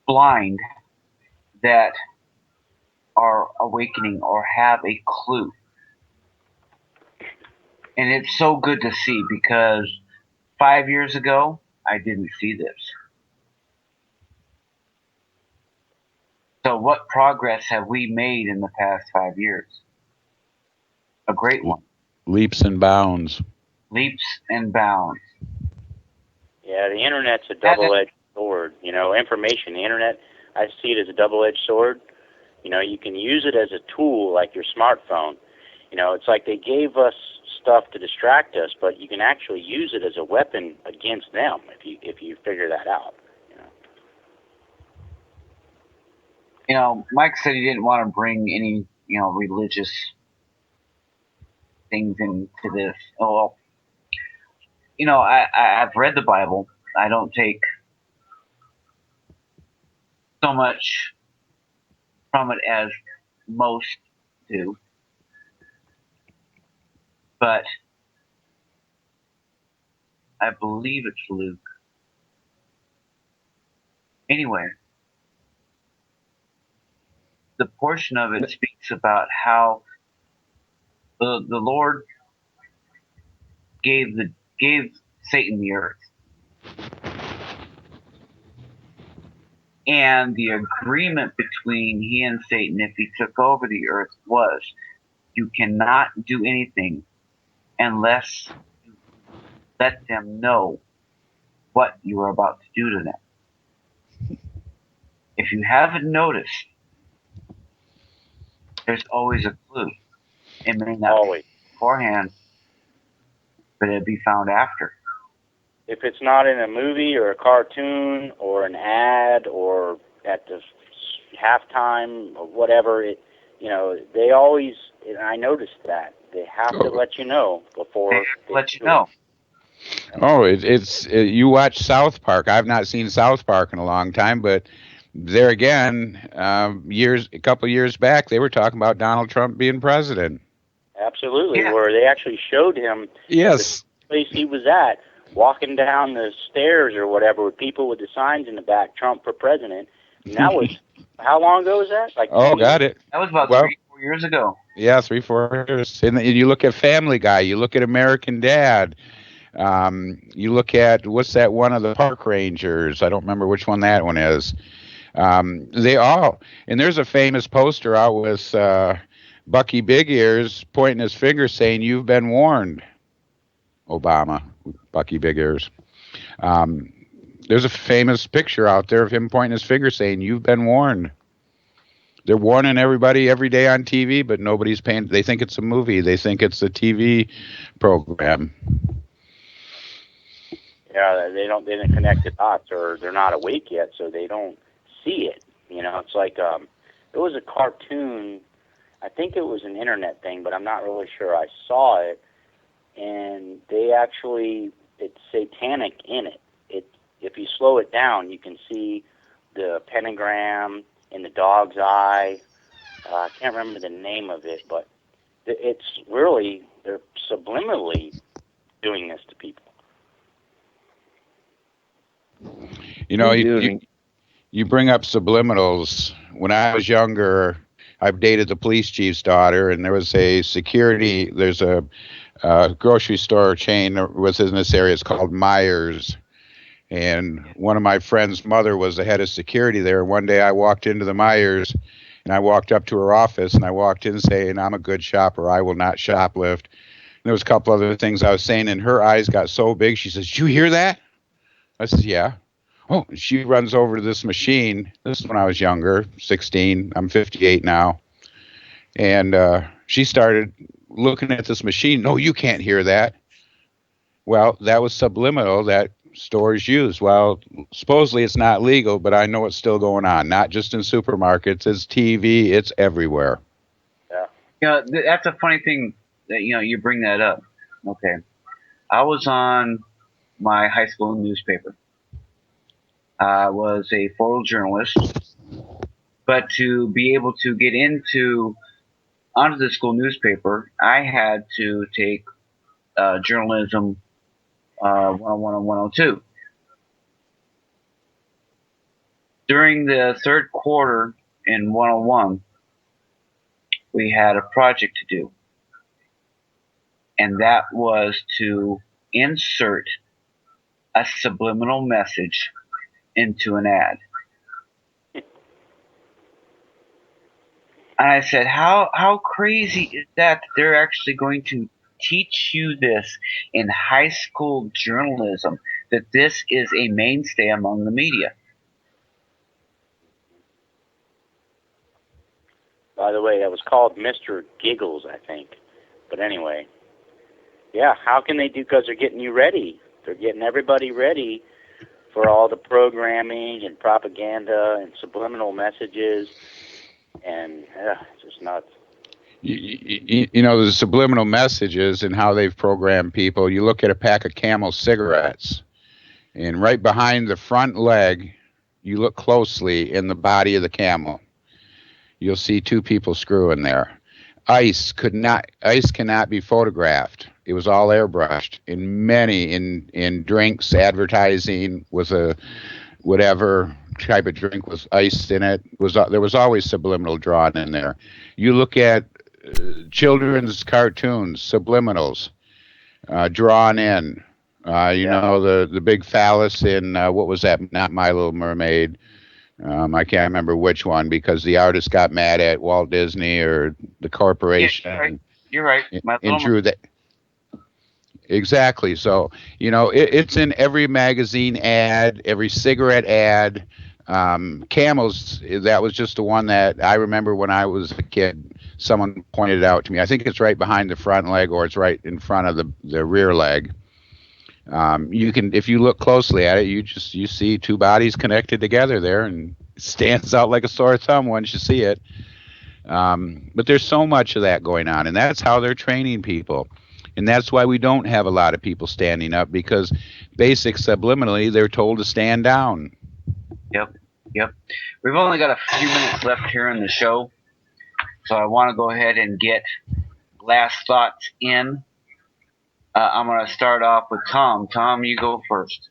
blind that are awakening or have a clue. And it's so good to see, because 5 years ago, I didn't see this. So what progress have we made in the past 5 years? A great one. Leaps and bounds. Leaps and bounds. Yeah, the internet's a double-edged sword. Information, the internet, I see it as a double-edged sword. You can use it as a tool like your smartphone. It's like they gave us stuff to distract us, but you can actually use it as a weapon against them if you figure that out. Mike said he didn't want to bring any, religious things into this. Oh, well, I've read the Bible. I don't take so much from it as most do. But I believe it's Luke. Anyway, the portion of it speaks about how the Lord gave Satan the earth. And the agreement between he and Satan, if he took over the earth, was you cannot do anything unless you let them know what you are about to do to them. If you haven't noticed, there's always a clue. It may not be beforehand, but it'll be found after. If it's not in a movie or a cartoon or an ad or at the halftime or whatever, they always, and I noticed that, they have to let you know before they let you know. Oh, you watch South Park. I've not seen South Park in a long time, but there again, a couple years back, they were talking about Donald Trump being president. Absolutely, where they actually showed him the place he was at, walking down the stairs or whatever with people with the signs in the back, Trump for president. And that was, how long ago was that? Got it. That was about 3-4 years ago. Yeah, 3-4 years. And you look at Family Guy, you look at American Dad, you look at, what's that one of the park rangers? I don't remember which one that one is. They all, and there's a famous poster out with Bucky Big Ears pointing his finger saying, "You've been warned, Obama." Bucky Big Ears. There's a famous picture out there of him pointing his finger saying, "You've been warned." They're warning everybody every day on TV, but nobody's paying. They think it's a movie. They think it's a TV program. Yeah, they didn't connect the dots, or they're not awake yet, so they don't see it. It's like there was a cartoon. I think it was an internet thing, but I'm not really sure. I saw it, and it's satanic in it. If you slow it down, you can see the pentagram in the dog's eye. I can't remember the name of it, but it's really, they're subliminally doing this to people. You bring up subliminals. When I was younger, I've dated the police chief's daughter, and there's a grocery store chain within this area. It's called Myers. And one of my friend's mother was the head of security there. One day I walked into the Myers, and I walked up to her office, and I walked in saying, "I'm a good shopper. I will not shoplift." There was a couple other things I was saying, and her eyes got so big. She says, "Did you hear that?" I said, "Yeah." Oh, she runs over to this machine. This is when I was younger, 16. I'm 58 now. And she started looking at this machine. No, you can't hear that. Well, that was subliminal that stores use. Well, supposedly it's not legal, but I know it's still going on. Not just in supermarkets. It's TV. It's everywhere. Yeah. That's a funny thing that you bring that up. Okay. I was on my high school newspaper. I was a photojournalist, but to be able to get onto the school newspaper, I had to take journalism 101 and 102. During the third quarter in 101, we had a project to do, and that was to insert a subliminal message into an ad. And I said, how crazy is that they're actually going to teach you this in high school journalism, that this is a mainstay among the media? By the way, that was called Mr. Giggles, I think. But anyway, yeah, how can they do? Because they're getting you ready. They're getting everybody ready for all the programming and propaganda and subliminal messages. And it's just nuts. You know, the subliminal messages and how they've programmed people. You look at a pack of Camel cigarettes, and right behind the front leg, you look closely in the body of the camel. You'll see two people screwing there. Ice cannot be photographed. It was all airbrushed. In drinks, advertising was a whatever type of drink with ice in it. There was always subliminal drawn in there. You look at children's cartoons, subliminals drawn in. You know, the big phallus in what was that? Not My Little Mermaid. I can't remember which one because the artist got mad at Walt Disney or the corporation. Yeah, you're right. And drew that. Exactly. So, you know, it's in every magazine ad, every cigarette ad. Camels, that was just the one that I remember when I was a kid. Someone pointed it out to me. I think it's right behind the front leg or it's right in front of the rear leg. You can, if you look closely at it, you see two bodies connected together there, and it stands out like a sore thumb once you see it. But there's so much of that going on, and that's how they're training people. And that's why we don't have a lot of people standing up, because basic subliminally, they're told to stand down. Yep. We've only got a few minutes left here in the show, so I want to go ahead and get last thoughts in. I'm going to start off with Tom. Tom, you go first.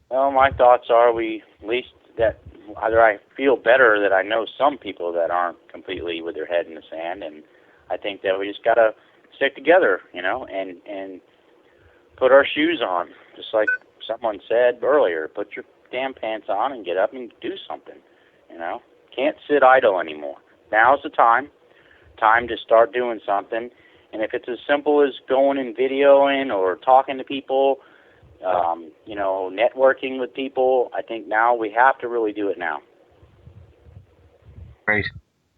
Well, my thoughts are at least that either I feel better that I know some people that aren't completely with their head in the sand, and I think that we just got to stick together, you know, and put our shoes on. Just like someone said earlier, put your damn pants on and get up and do something, you know. Can't sit idle anymore. Now's the time to start doing something. And if it's as simple as going and videoing or talking to people, you know, networking with people, I think now we have to really do it now. Great.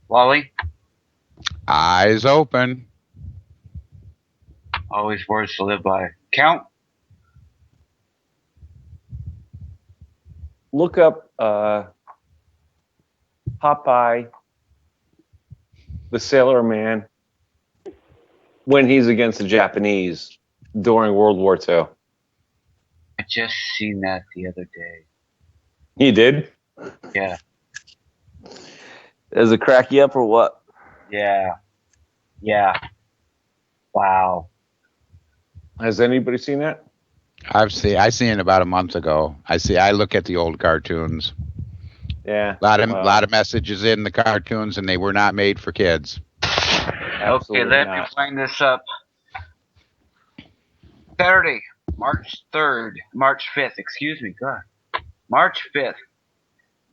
Wally? Eyes open. Always words to live by. Count? Look up Popeye, the Sailor Man, when he's against the Japanese during World War II. I just seen that the other day. He did? Yeah. Does it crack you up or what? Yeah. Wow. Has anybody seen that? I seen it about a month ago. I look at the old cartoons. Yeah. A lot of messages in the cartoons, and they were not made for kids. Okay, let me line this up. Saturday, March 5th, excuse me, God. March 5th,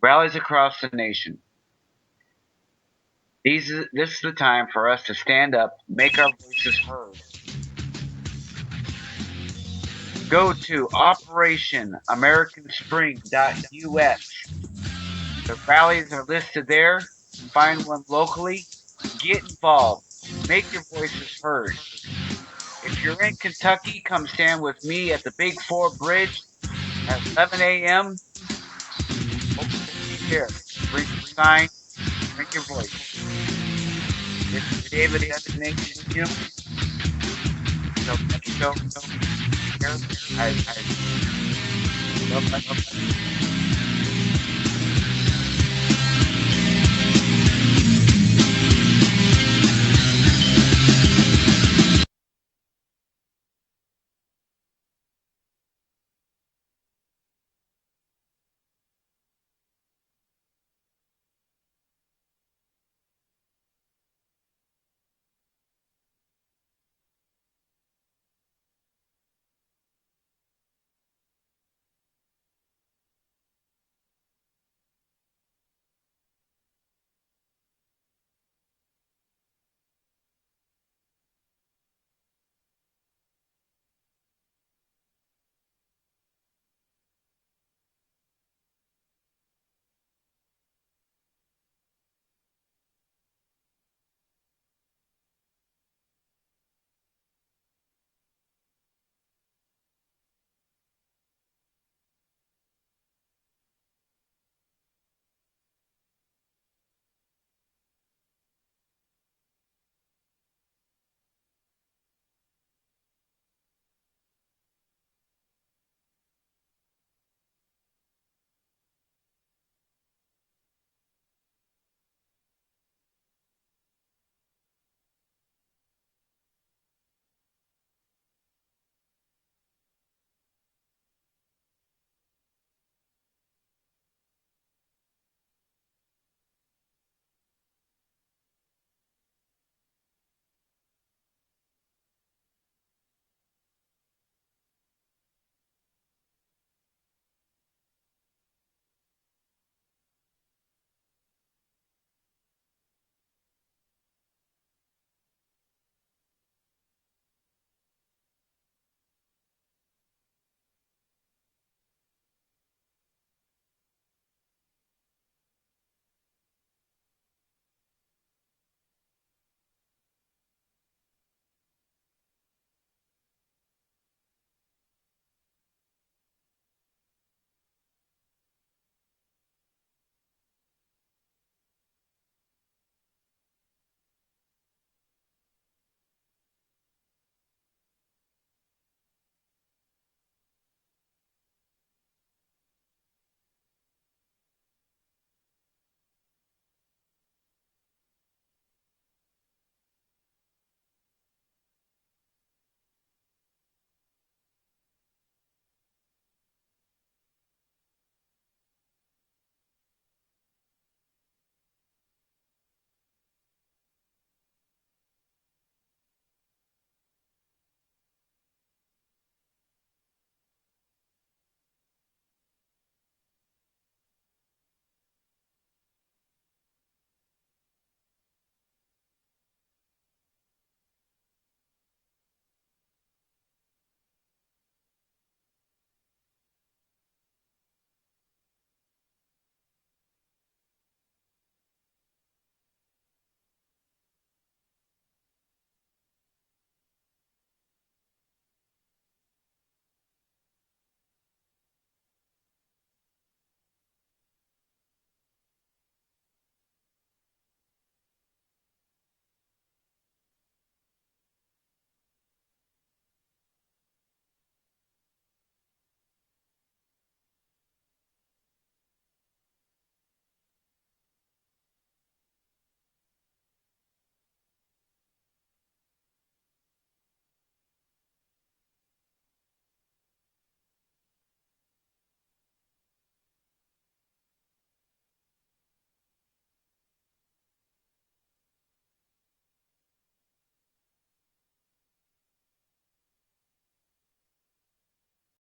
rallies across the nation. This is the time for us to stand up, make our voices heard, Go to operationamericanspring.us. The rallies are listed there. Find one locally. Get involved. Make your voices heard. If you're in Kentucky, come stand with me at the Big Four Bridge at 11 a.m. Be there. Bring your sign. Bring your voice. This is David Destination Human. So next show here, I love